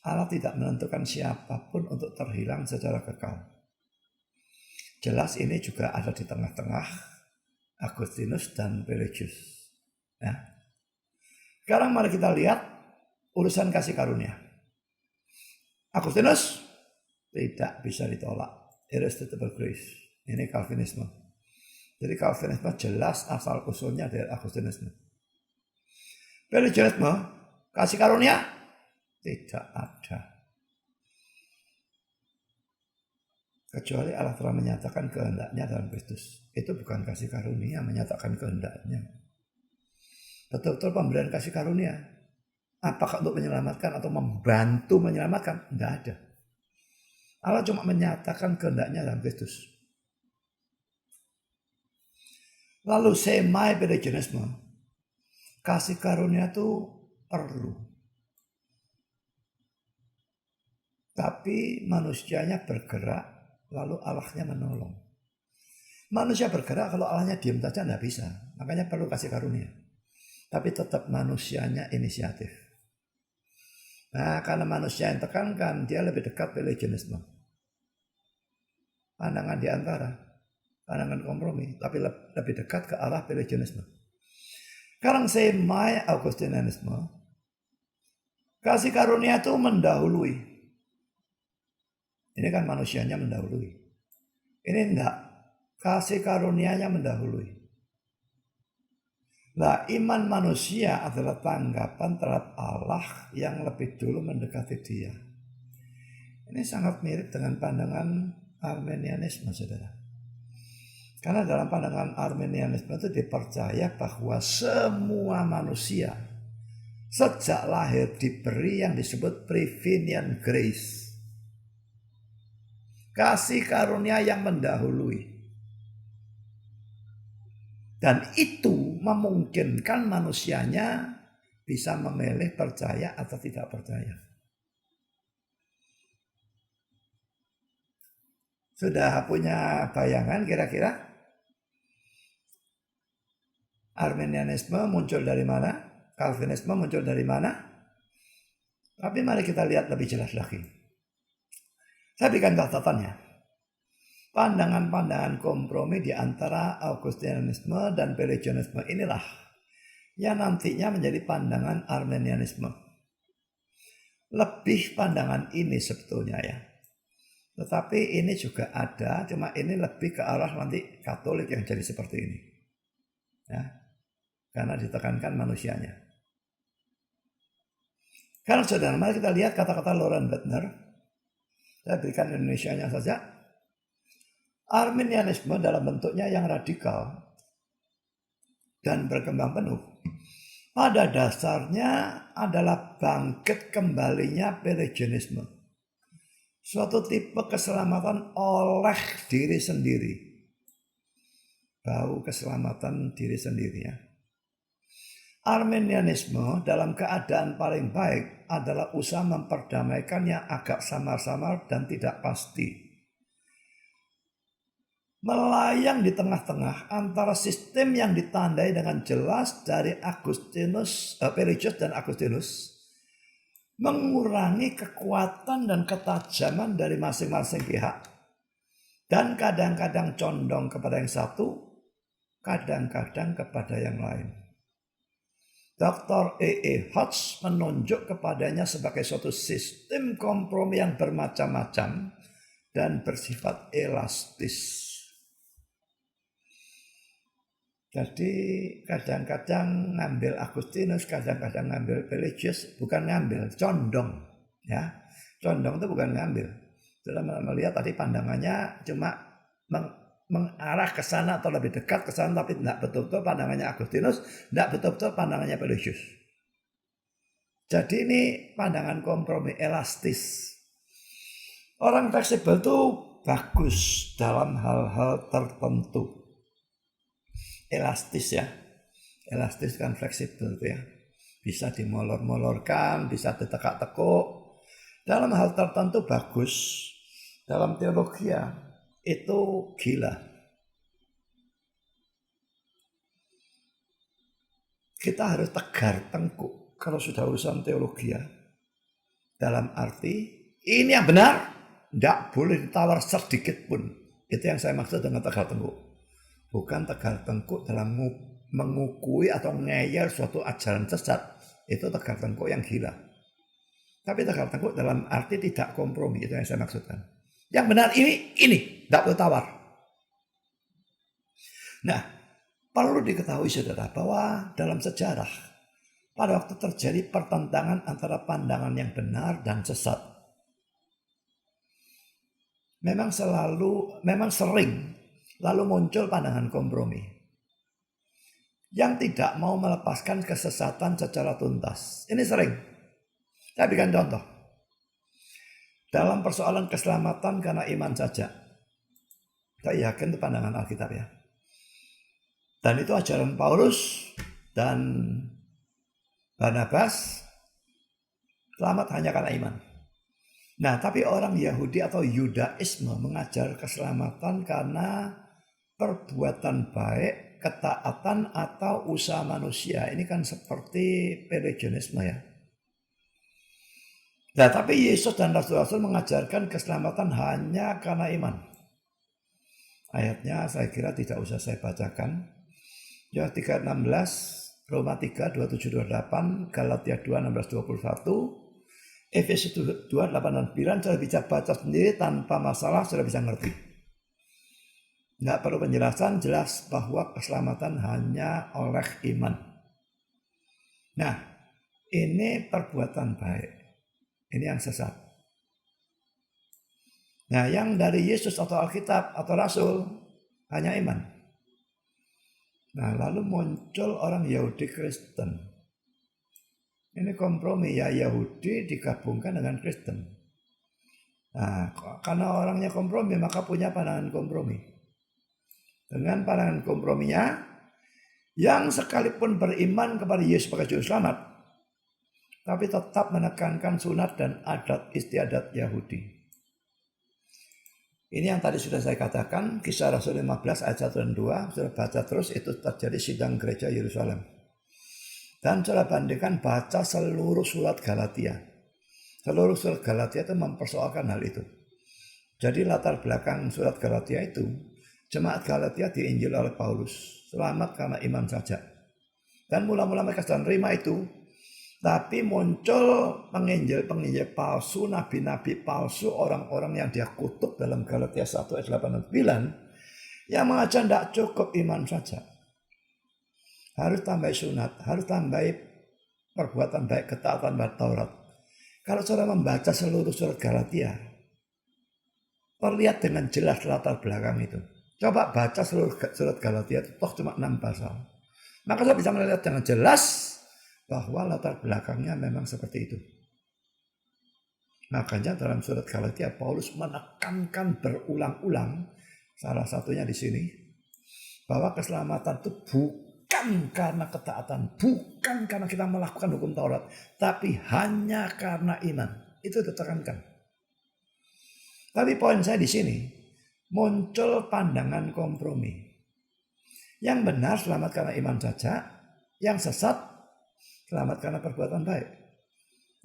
Allah tidak menentukan siapapun untuk terhilang secara kekal. Jelas ini juga ada di tengah-tengah Agustinus dan Pelagius. Ya. Sekarang mari kita lihat urusan kasih karunia. Agustinus tidak bisa ditolak. Irresistible grace. Ini Calvinisme. Jadi Calvinisme jelas asal usulnya dari Agustinisme. Pelagianisme, kasih karunia tidak ada. Kecuali Allah telah menyatakan kehendaknya dalam Kristus. Itu bukan kasih karunia, menyatakan kehendaknya. Betul-betul pemberian kasih karunia. Apakah untuk menyelamatkan atau membantu menyelamatkan? Tidak ada. Allah cuma menyatakan kehendaknya dalam Kristus. Lalu semi-Pelagianisme, kasih karunia itu perlu. Tapi manusianya bergerak, lalu Allahnya menolong. Manusia bergerak, kalau Allahnya diam saja tidak bisa. Makanya perlu kasih karunia. Tapi tetap manusianya inisiatif. Nah, karena manusia yang tekankan, dia lebih dekat Pelagianisme. Pandangan di antara, pandangan kompromi, tapi lebih dekat ke arah Pelagianisme. Sekarang semi-Augustinianisme, kasih karunia itu mendahului. Ini kan manusianya mendahului. Ini enggak, kasih karunianya mendahului. Nah, iman manusia adalah tanggapan terhadap Allah yang lebih dulu mendekati dia. Ini sangat mirip dengan pandangan Arminianisme, saudara. Karena dalam pandangan Arminianisme itu dipercaya bahwa semua manusia sejak lahir diberi yang disebut prevenient grace. Kasih karunia yang mendahului. Dan itu memungkinkan manusianya bisa memilih percaya atau tidak percaya. Sudah punya bayangan kira-kira? Arminianisme muncul dari mana? Calvinisme muncul dari mana? Tapi mari kita lihat lebih jelas lagi. Saya berikan catatannya. Pandangan-pandangan kompromi di antara Augustinianisme dan Pelagianisme inilah yang nantinya menjadi pandangan Arminianisme. Lebih pandangan ini sebetulnya ya. Tetapi ini juga ada, cuma ini lebih ke arah nanti Katolik yang jadi seperti ini. Ya. Karena ditekankan manusianya. Karena saudara, mari kita lihat kata-kata Loren Bentner. Saya berikan Indonesianya saja. Arminianisme dalam bentuknya yang radikal dan berkembang penuh pada dasarnya adalah bangkit kembalinya Pelagianisme. Suatu tipe keselamatan oleh diri sendiri. Bau keselamatan diri sendiri ya. Arminianisme dalam keadaan paling baik adalah usaha memperdamaikan yang agak samar-samar dan tidak pasti. Melayang di tengah-tengah antara sistem yang ditandai dengan jelas dari Pelagius dan Agustinus, mengurangi kekuatan dan ketajaman dari masing-masing pihak, dan kadang-kadang condong kepada yang satu, kadang-kadang kepada yang lain. Dr. E. Hodge menunjuk kepadanya sebagai suatu sistem kompromi yang bermacam-macam dan bersifat elastis. Jadi kadang-kadang ngambil Agustinus, kadang-kadang ngambil Pelagius, bukan ngambil, condong. Ya, condong itu bukan ngambil. Dalam melihat tadi pandangannya cuma mengarah ke sana atau lebih dekat ke sana, tapi tidak betul-betul pandangannya Agustinus, tidak betul-betul pandangannya Pelagius. Jadi ini pandangan kompromi elastis. Orang fleksibel itu bagus dalam hal-hal tertentu. Elastis ya, elastis kan fleksibel tuh ya, bisa dimolor-molorkan, bisa ditekak-tekuk. Dalam hal tertentu bagus, dalam teologi itu gila. Kita harus tegar tengkuk kalau sudah urusan teologi dalam arti ini yang benar, tidak boleh ditawar sedikit pun. Itu yang saya maksud dengan tegar tengkuk. Bukan tegar tengkuk dalam mengukui atau ngeyel suatu ajaran sesat. Itu tegar tengkuk yang gila. Tapi tegar tengkuk dalam arti tidak kompromi, itu yang saya maksudkan. Yang benar ini, tidak boleh tawar. Nah, perlu diketahui saudara bahwa dalam sejarah, pada waktu terjadi pertentangan antara pandangan yang benar dan sesat, memang sering lalu muncul pandangan kompromi yang tidak mau melepaskan kesesatan secara tuntas. Ini sering. Saya berikan contoh. Dalam persoalan keselamatan karena iman saja. Saya yakin itu pandangan Alkitab ya. Dan itu ajaran Paulus dan Barnabas, selamat hanya karena iman. Nah, tapi orang Yahudi atau Yudaisme mengajar keselamatan karena perbuatan baik, ketaatan atau usaha manusia. Ini kan seperti Pelagianisme ya. Nah, tapi Yesus dan Rasul-Rasul mengajarkan keselamatan hanya karena iman. Ayatnya saya kira tidak usah saya bacakan. Ya 3:16, Roma 3, 27-28, Galatia 2, 16-21, Efesus 2, 8 dan 9, sudah bisa baca sendiri tanpa masalah, sudah bisa ngerti. Nggak perlu penjelasan, jelas bahwa keselamatan hanya oleh iman. Nah, ini perbuatan baik. Ini yang sesat. Nah, yang dari Yesus atau Alkitab atau Rasul hanya iman. Nah, lalu muncul orang Yahudi Kristen. Ini kompromi ya, Yahudi digabungkan dengan Kristen. Nah, karena orangnya kompromi maka punya pandangan kompromi. Dengan pandangan komprominya, yang sekalipun beriman kepada Yesus sebagai juru selamat, tapi tetap menekankan sunat dan adat istiadat Yahudi. Ini yang tadi sudah saya katakan, Kisah Rasul 15 ayat 1 dan 2, sudah baca terus, itu terjadi sidang gereja Yerusalem. Dan sudah bandingkan baca seluruh surat Galatia. Seluruh surat Galatia itu mempersoalkan hal itu. Jadi latar belakang surat Galatia itu, jemaat Galatia diinjil oleh Paulus, selamat karena iman saja. Dan mula-mula mereka sudah menerima itu, tapi muncul penginjil palsu, nabi-nabi palsu, orang-orang yang dia kutuk dalam Galatia 1 ayat 8 dan 9, yang mengajar tidak cukup iman saja. Harus tambah sunat, harus tambah perbuatan baik, ketaatan pada Taurat. Kalau saudara membaca seluruh surat Galatia, terlihat dengan jelas latar belakang itu. Coba baca seluruh surat Galatia itu, toh cuma 6 pasal. Maka saya bisa melihat dengan jelas bahwa latar belakangnya memang seperti itu. Makanya dalam surat Galatia Paulus menekankan berulang-ulang, salah satunya di sini, bahwa keselamatan itu bukan karena ketaatan, bukan karena kita melakukan hukum Taurat, tapi hanya karena iman. Itu ditekankan. Tapi poin saya di sini, muncul pandangan kompromi. Yang benar selamat karena iman saja, yang sesat selamat karena perbuatan baik.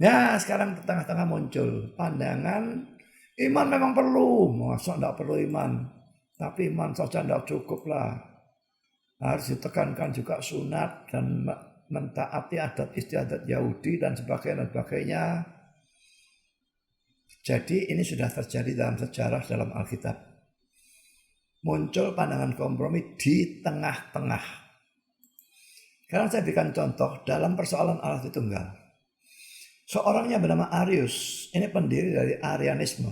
Nah, sekarang di tengah-tengah muncul pandangan iman memang perlu. Masa tidak perlu iman? Tapi iman saja tidak cukup lah. Harus ditekankan juga sunat dan mentaati adat istiadat Yahudi dan sebagainya. Jadi ini sudah terjadi dalam sejarah dalam Alkitab. Muncul pandangan kompromi di tengah-tengah. Sekarang saya berikan contoh dalam persoalan Allah Tritunggal. Seorang yang bernama Arius, ini pendiri dari Arianisme,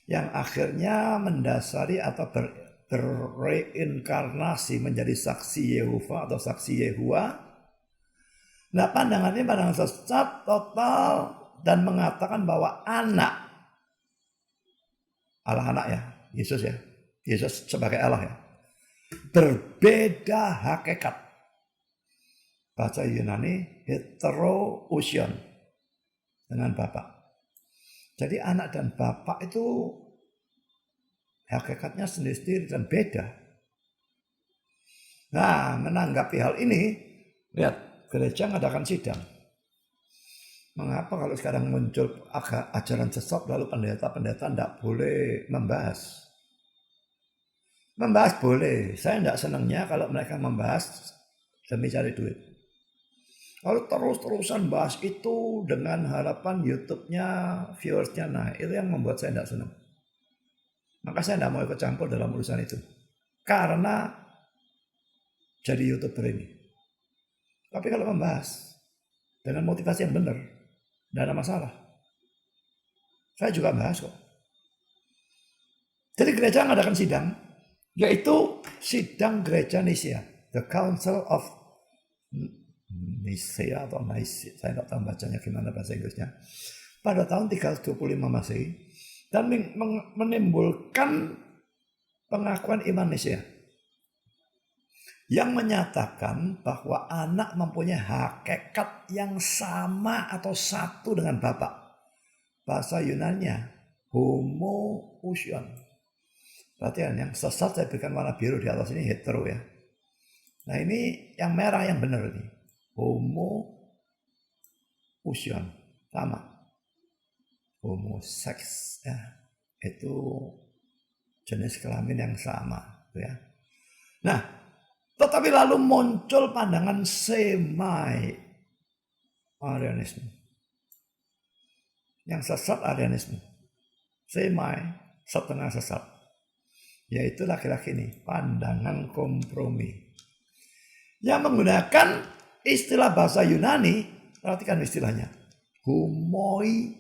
yang akhirnya mendasari atau berreinkarnasi menjadi saksi Yehova atau saksi Yehua. Nah, pandangannya pandangan sesat total dan mengatakan bahwa Allah anak ya, Yesus sebagai Allah ya, berbeda hakikat. Bahasa Yunani heterousion dengan Bapak. Jadi anak dan Bapak itu hakikatnya sendiri-sendiri dan beda. Nah, menanggapi hal ini, lihat, gereja mengadakan sidang. Mengapa kalau sekarang muncul ajaran sesat lalu pendeta-pendeta tidak boleh membahas? Membahas boleh, saya tidak senangnya kalau mereka membahas demi cari duit. Kalau terus-terusan bahas itu dengan harapan YouTube-nya, viewersnya naik, itu yang membuat saya tidak senang. Maka saya tidak mau ikut campur dalam urusan itu. Karena jadi YouTuber ini. Tapi kalau membahas dengan motivasi yang benar, tidak ada masalah. Saya juga bahas kok. Jadi gereja mengadakan sidang, yaitu sidang gereja Nicea, the Council of Nicea atau Nicea, saya tidak tahu bacanya gimana bahasa Inggrisnya, pada tahun 325 Masehi, dan menimbulkan pengakuan iman Nicea yang menyatakan bahwa anak mempunyai hakikat yang sama atau satu dengan Bapa. Bahasa Yunaninya homoousion. Perhatian, yang sesat saya berikan warna biru di atas ini hetero ya. Nah ini yang merah yang benar ini. Homoousion, sama. Homoseks ya. Itu jenis kelamin yang sama ya. Nah, tetapi lalu muncul pandangan semi-Arianisme. Yang sesat Arianisme. Semi, setengah sesat. Yaitu laki-laki ini, pandangan kompromi. Yang menggunakan istilah bahasa Yunani, perhatikan istilahnya. Homoousion.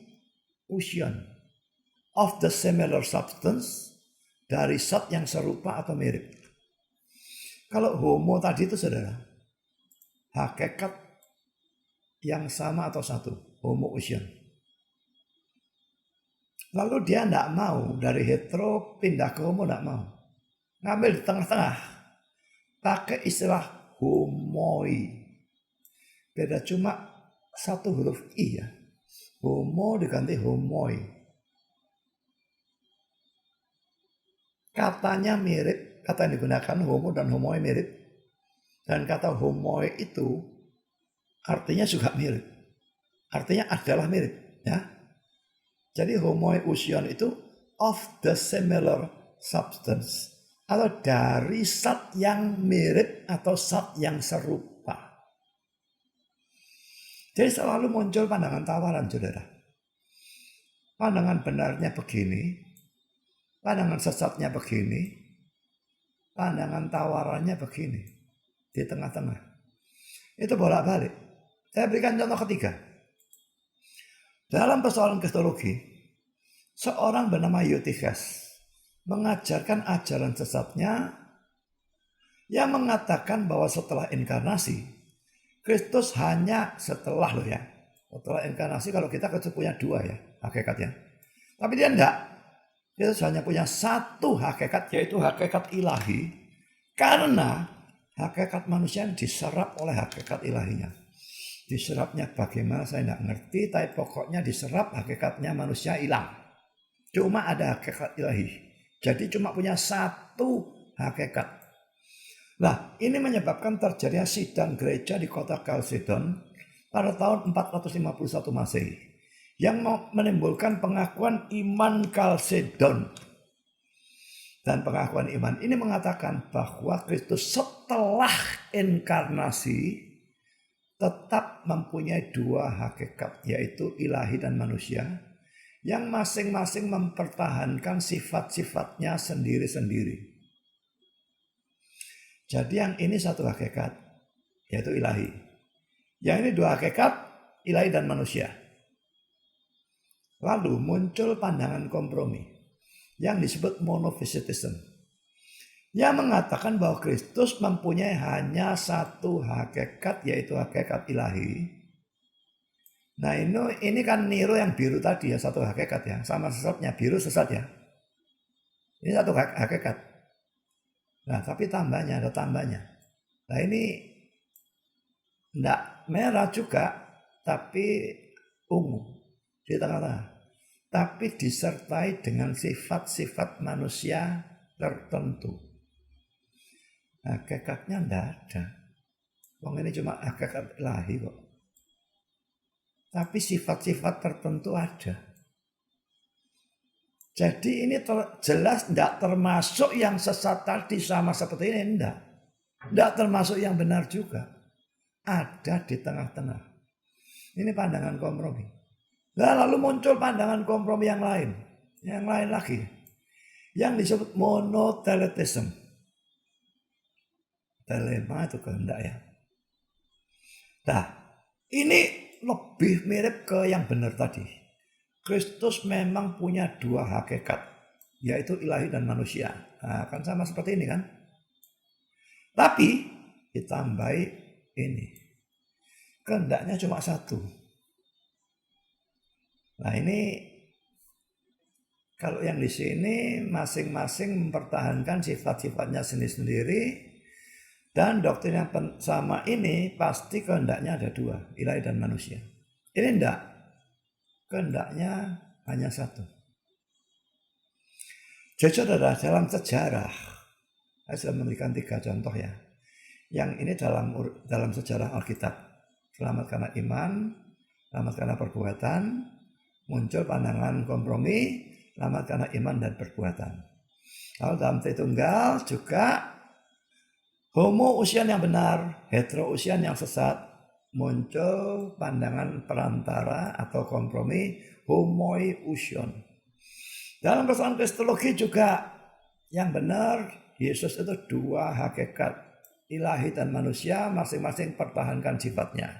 Of the similar substance, dari zat yang serupa atau mirip. Kalau homo tadi itu saudara, hakikat yang sama atau satu, homoousion. Lalu dia tidak mau dari hetero pindah ke homo, tidak mau. Ngambil di tengah-tengah, pakai istilah homoi. Beda cuma satu huruf i ya. Homo diganti homoi. Katanya mirip. Kata yang digunakan homo dan homoi mirip. Dan kata homoi itu artinya juga mirip. Artinya adalah mirip. Ya. Jadi homoousion itu of the similar substance. Atau dari zat yang mirip atau zat yang serupa. Jadi selalu muncul pandangan tawaran saudara. Pandangan benarnya begini. Pandangan sesatnya begini. Pandangan tawarannya begini, di tengah-tengah. Itu bolak-balik. Saya berikan contoh ketiga. Dalam persoalan kristologi, seorang bernama Eutyches mengajarkan ajaran sesatnya yang mengatakan bahwa setelah inkarnasi, Kristus hanya setelah inkarnasi kalau kita punya dua ya hakikatnya. Tapi dia enggak. Kristus hanya punya satu hakikat, yaitu hakikat ilahi. Karena hakikat manusia diserap oleh hakikat ilahinya. Diserapnya bagaimana saya tidak ngerti, tapi pokoknya diserap hakikatnya manusia hilang. Cuma ada hakikat ilahi. Jadi cuma punya satu hakikat. Nah, ini menyebabkan terjadinya sidang gereja di kota Chalcedon pada tahun 451 Masehi. Yang menimbulkan pengakuan iman Chalcedon. Dan pengakuan iman ini mengatakan bahwa Kristus setelah inkarnasi tetap mempunyai dua hakikat, yaitu ilahi dan manusia, yang masing-masing mempertahankan sifat-sifatnya sendiri-sendiri. Jadi yang ini satu hakikat, yaitu ilahi. Yang ini dua hakikat, ilahi dan manusia. Lalu muncul pandangan kompromi yang disebut monophysitism, yang mengatakan bahwa Kristus mempunyai hanya satu hakikat, yaitu hakikat ilahi. Nah ini kan niru yang biru tadi ya, satu hakikat ya, sama sesatnya, biru sesat ya. Ini satu hakikat. Nah tapi tambahnya, ada tambahnya. Nah ini enggak merah juga, tapi ungu di tengah-tengah. tapi disertai dengan sifat-sifat manusia tertentu. Hakikatnya tidak ada. Wong ini cuma hakikat ilahi kok. Tapi sifat-sifat tertentu ada. Jadi ini jelas tidak termasuk yang sesat tadi sama seperti ini, tidak. Tidak termasuk yang benar juga. Ada di tengah-tengah. Ini pandangan kompromi. Nah, lalu muncul pandangan kompromi yang lain. Yang lain lagi. Yang disebut monoteletism. Telema itu kehendak ya. Nah, ini lebih mirip ke yang benar tadi. Kristus memang punya dua hakikat, yaitu ilahi dan manusia. Nah, kan sama seperti ini kan. Tapi ditambahi ini. Kehendaknya cuma satu. Nah, ini kalau yang di sini masing-masing mempertahankan sifat-sifatnya sendiri-sendiri. Dan doktrin yang sama ini pasti kehendaknya ada dua, ilahi dan manusia. Ini enggak. Kehendaknya hanya satu. Jadi saudara, dalam sejarah, saya sudah memberikan 3 contoh ya. Yang ini dalam sejarah Alkitab. Selamat karena iman, selamat karena perbuatan, muncul pandangan kompromi, selamat karena iman dan perbuatan. Lalu dalam Tritunggal juga homo-usian yang benar, hetero-usian yang sesat, muncul pandangan perantara atau kompromi homoi-usion. Dalam persoalan kristologi juga yang benar, Yesus itu dua hakikat, ilahi dan manusia, masing-masing pertahankan sifatnya.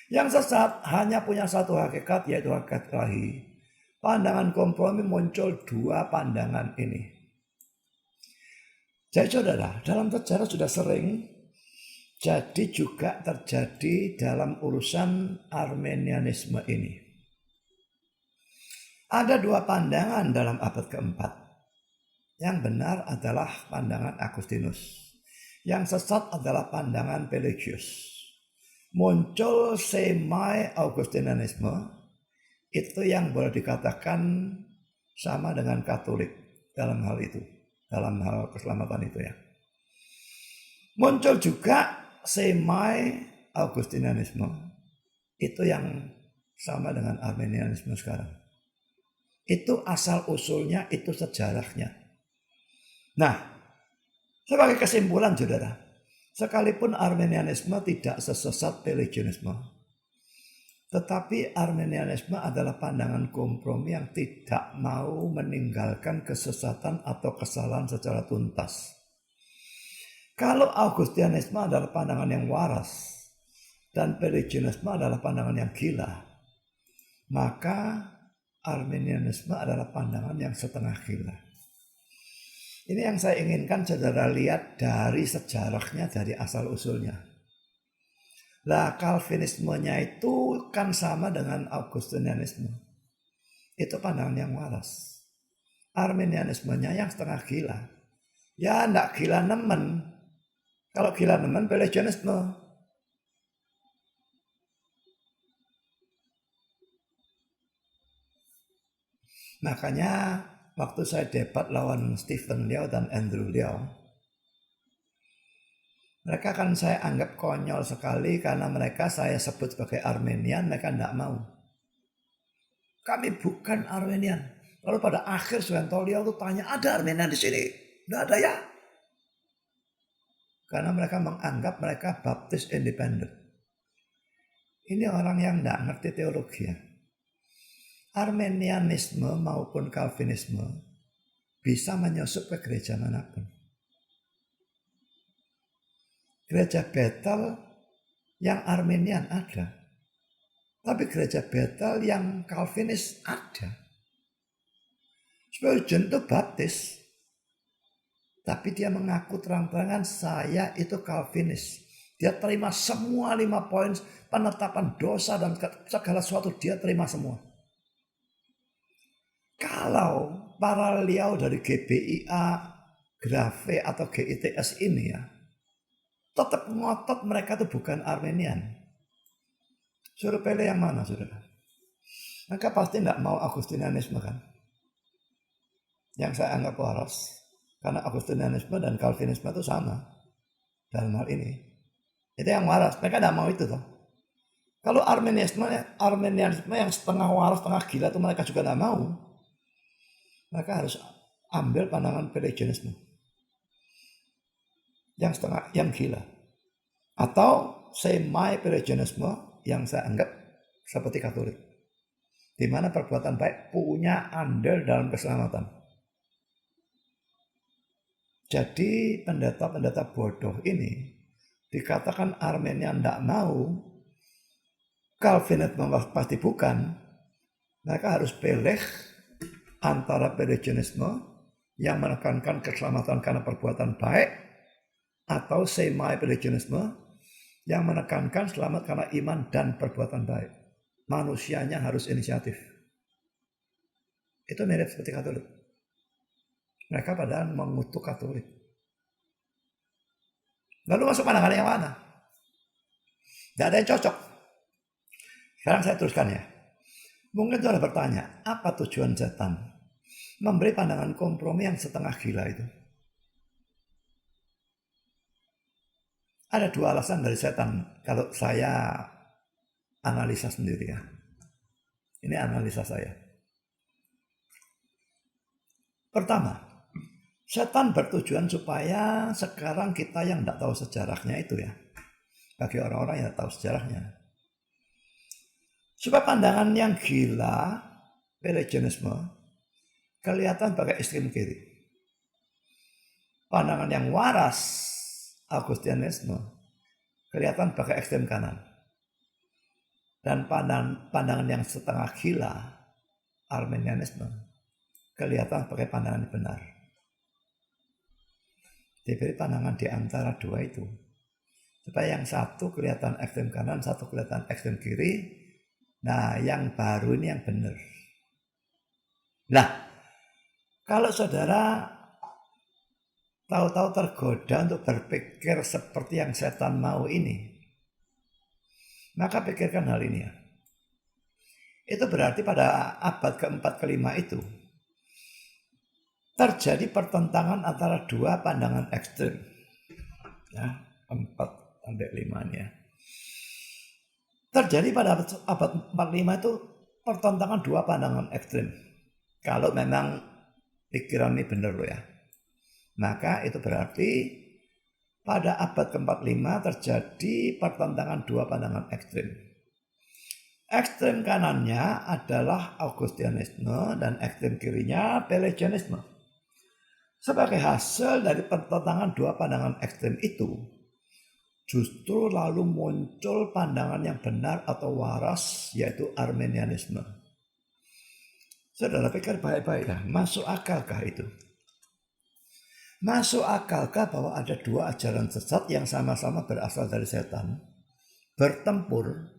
Yang sesat hanya punya satu hakikat, yaitu hakikat ilahi. Pandangan kompromi muncul dua pandangan ini. Jadi saudara, dalam sejarah sudah sering, jadi juga terjadi dalam urusan Armenianisme ini. Ada dua pandangan dalam abad keempat. Yang benar adalah pandangan Agustinus. Yang sesat adalah pandangan Pelagius. Muncul semi-Augustinianisme, itu yang boleh dikatakan sama dengan Katolik dalam hal itu. Dalam hal keselamatan itu ya. Muncul juga semi-Augustinianisme, itu yang sama dengan Armenianisme sekarang. Itu asal usulnya, itu sejarahnya. Nah, sebagai kesimpulan saudara, sekalipun Armenianisme tidak sesesat Pelagianisme, tetapi Armenianisme adalah pandangan kompromi yang tidak mau meninggalkan kesesatan atau kesalahan secara tuntas. Kalau Augustinianisme adalah pandangan yang waras dan Pelagianisme adalah pandangan yang gila, maka Armenianisme adalah pandangan yang setengah gila. Ini yang saya inginkan saudara lihat dari sejarahnya, dari asal usulnya. Lah, Calvinismenya itu kan sama dengan Augustinianisme. Itu pandangan yang waras. Armenianismenya yang setengah gila. Ya enggak gila nemen. Kalau gila nemen Pelagianisme. Makanya waktu saya debat lawan Stephen Liao dan Andrew Liao, mereka kan saya anggap konyol sekali karena mereka saya sebut sebagai Armenian, mereka tidak mau. Kami bukan Armenian. Lalu pada akhir Stephen Liao itu tanya, ada Armenian di sini? Tidak ada ya? Karena mereka menganggap mereka baptis independen. Ini orang yang tidak ngerti teologi ya. Armenianisme maupun Calvinisme bisa menyusup ke gereja manapun. Gereja Bethel yang Armenian ada. Tapi gereja Bethel yang Calvinis ada. Spurgeon itu baptis. Tapi dia mengaku terang-terangan saya itu Calvinis. Dia terima semua 5 poin penetapan dosa dan segala sesuatu dia terima semua. Kalau para Liao dari GBIA, Grafe atau GITS ini ya, tetap ngotot mereka itu bukan Armenian. Suruh pilih yang mana saudara? maka pasti tidak mau Agustinianisme kan, yang saya anggap waras. Karena Agustinianisme dan Calvinisme itu sama dalam hal ini. Itu yang waras, mereka tidak mau itu toh. Kalau Arminianisme yang setengah waras, setengah gila itu mereka juga tidak mau. Mereka harus ambil pandangan Pelagianisme yang setengah, yang gila, atau semi-Pelagianisme yang saya anggap seperti Katolik, di mana perbuatan baik punya andil dalam keselamatan. Jadi pendeta-pendeta bodoh ini dikatakan Armenia tidak mau, Calvinisme pasti bukan. Mereka harus pilih antara Pelagianisme yang menekankan keselamatan karena perbuatan baik, atau semi-Pelagianisme yang menekankan selamat karena iman dan perbuatan baik. Manusianya harus inisiatif. Itu mirip seperti Katolik. Mereka padahal mengutuk Katolik. Lalu masuk pandangan yang mana? Tidak ada yang cocok. Sekarang saya teruskan ya. Mungkin saudara bertanya, apa tujuan setan memberi pandangan kompromi yang setengah gila itu? Ada dua alasan dari setan kalau saya analisa sendiri ya. Ini analisa saya. Pertama, setan bertujuan supaya sekarang kita yang tidak tahu sejarahnya itu ya, bagi orang-orang yang tidak tahu sejarahnya, supaya pandangan yang gila, Pelagianisme, kelihatan pakai ekstrem kiri. Pandangan yang waras, Augustinianisme, kelihatan pakai ekstrem kanan. Dan pandangan yang setengah gila, Arminianisme, kelihatan pakai pandangan yang benar. Diberi pandangan di antara dua itu, supaya yang satu kelihatan ekstrem kanan, satu kelihatan ekstrem kiri. Nah, yang baru ini yang benar. Nah, kalau saudara tahu-tahu tergoda untuk berpikir seperti yang setan mau ini, maka pikirkan hal ini ya. Itu berarti pada abad keempat kelima itu terjadi pertentangan antara dua pandangan ekstrem. Ya, 4 sampai 5 ya. Terjadi pada abad 45 itu pertentangan dua pandangan ekstrem. Kalau memang pikiran ini benar loh ya. Maka itu berarti pada abad ke-45 terjadi pertentangan dua pandangan ekstrem. Ekstrem kanannya adalah Augustinianisme dan ekstrem kirinya Pelagianisme. Sebagai hasil dari pertentangan dua pandangan ekstrem itu, justru lalu muncul pandangan yang benar atau waras, yaitu Arminianisme. Saudara pikir baik-baik ya, masuk akalkah itu? Masuk akalkah bahwa ada dua ajaran sesat yang sama-sama berasal dari setan, bertempur,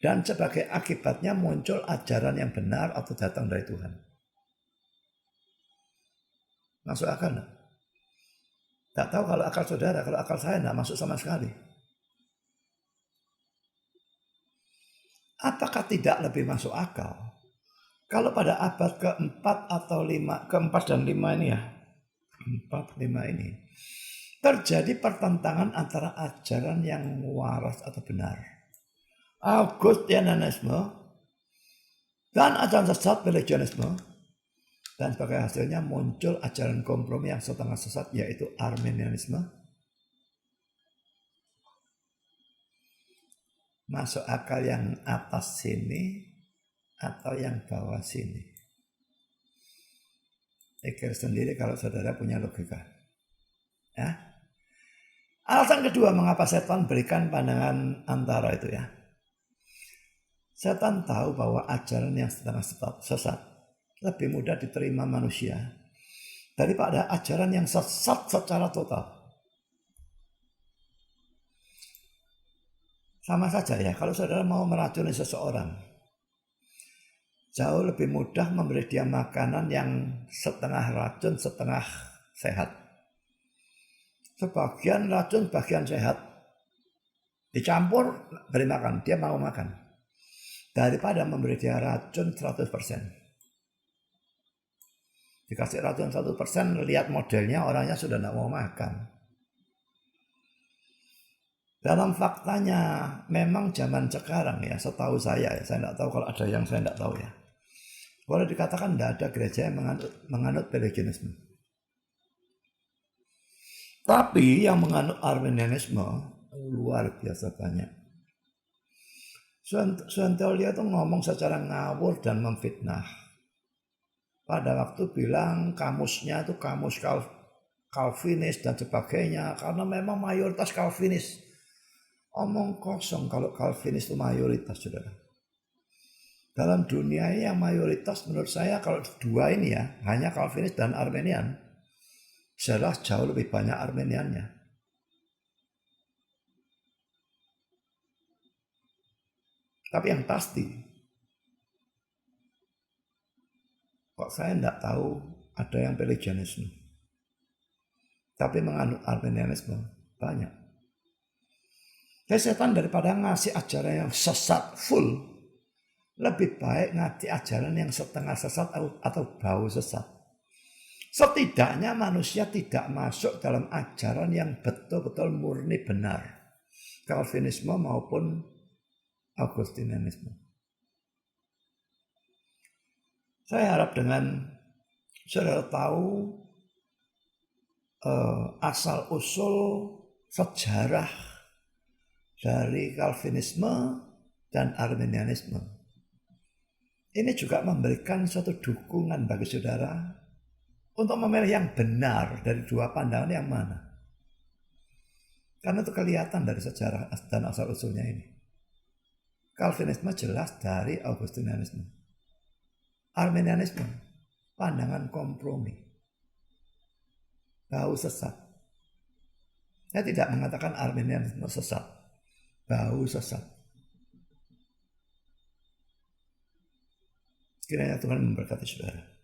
dan sebagai akibatnya muncul ajaran yang benar atau datang dari Tuhan? Masuk akal enggak? Tak tahu kalau akal saudara, kalau akal saya enggak masuk sama sekali. Apakah tidak lebih masuk akal kalau pada abad keempat atau keempat dan lima ini ya, 4, 5 ini terjadi pertentangan antara ajaran yang waras atau benar, Augustinianisme, dan ajaran sesat Pelagianisme, dan sebagai hasilnya muncul ajaran kompromi yang setengah sesat, yaitu Arminianisme? Masuk akal yang atas sini atau yang bawah sini? Pikir sendiri kalau saudara punya logika. Ya. Alasan kedua mengapa setan berikan pandangan antara itu ya. Setan tahu bahwa ajaran yang setengah sesat lebih mudah diterima manusia daripada ajaran yang sesat secara total. Sama saja ya, kalau saudara mau meracuni seseorang, jauh lebih mudah memberi dia makanan yang setengah racun, setengah sehat. Sebagian racun, bagian sehat. Dicampur, beri makan, dia mau makan. daripada memberi dia racun 100%. Dikasih racun 1%, lihat modelnya orangnya sudah tidak mau makan. Dalam faktanya memang zaman sekarang ya, setahu saya tidak tahu kalau ada yang saya tidak tahu ya. Boleh dikatakan tidak ada gereja yang menganut Pelagianisme. Tapi yang menganut Arminianisme luar biasa banyak. Suantolia itu ngomong secara ngawur dan memfitnah. Pada waktu bilang kamusnya itu kamus Calvinis dan sebagainya, karena memang mayoritas Calvinis. Omong kosong kalau Calvinis itu mayoritas, saudara. Dalam dunia ini yang mayoritas menurut saya kalau dua ini ya, hanya Calvinis dan Arminian, jelas jauh lebih banyak Arminiannya. Tapi yang pasti, kok saya tidak tahu ada yang Pelagianisme. Tapi menganut Arminianisme banyak. Jadi setan daripada ngasih ajaran yang sesat full, lebih baik ngasih ajaran yang setengah sesat atau bau sesat. Setidaknya manusia tidak masuk dalam ajaran yang betul-betul murni benar. Calvinisme maupun Augustinianisme. Saya harap dengan saudara tahu asal-usul sejarah dari Calvinisme dan Arminianisme. Ini juga memberikan suatu dukungan bagi saudara untuk memilih yang benar dari dua pandangan yang mana. Karena itu kelihatan dari sejarah dan asal-usulnya ini. Calvinisme jelas dari Augustinianisme. Arminianisme, pandangan kompromi. Bau sesat. Saya tidak mengatakan Arminianisme sesat. Bau sesat. Kiranya Tuhan memberkati saudara.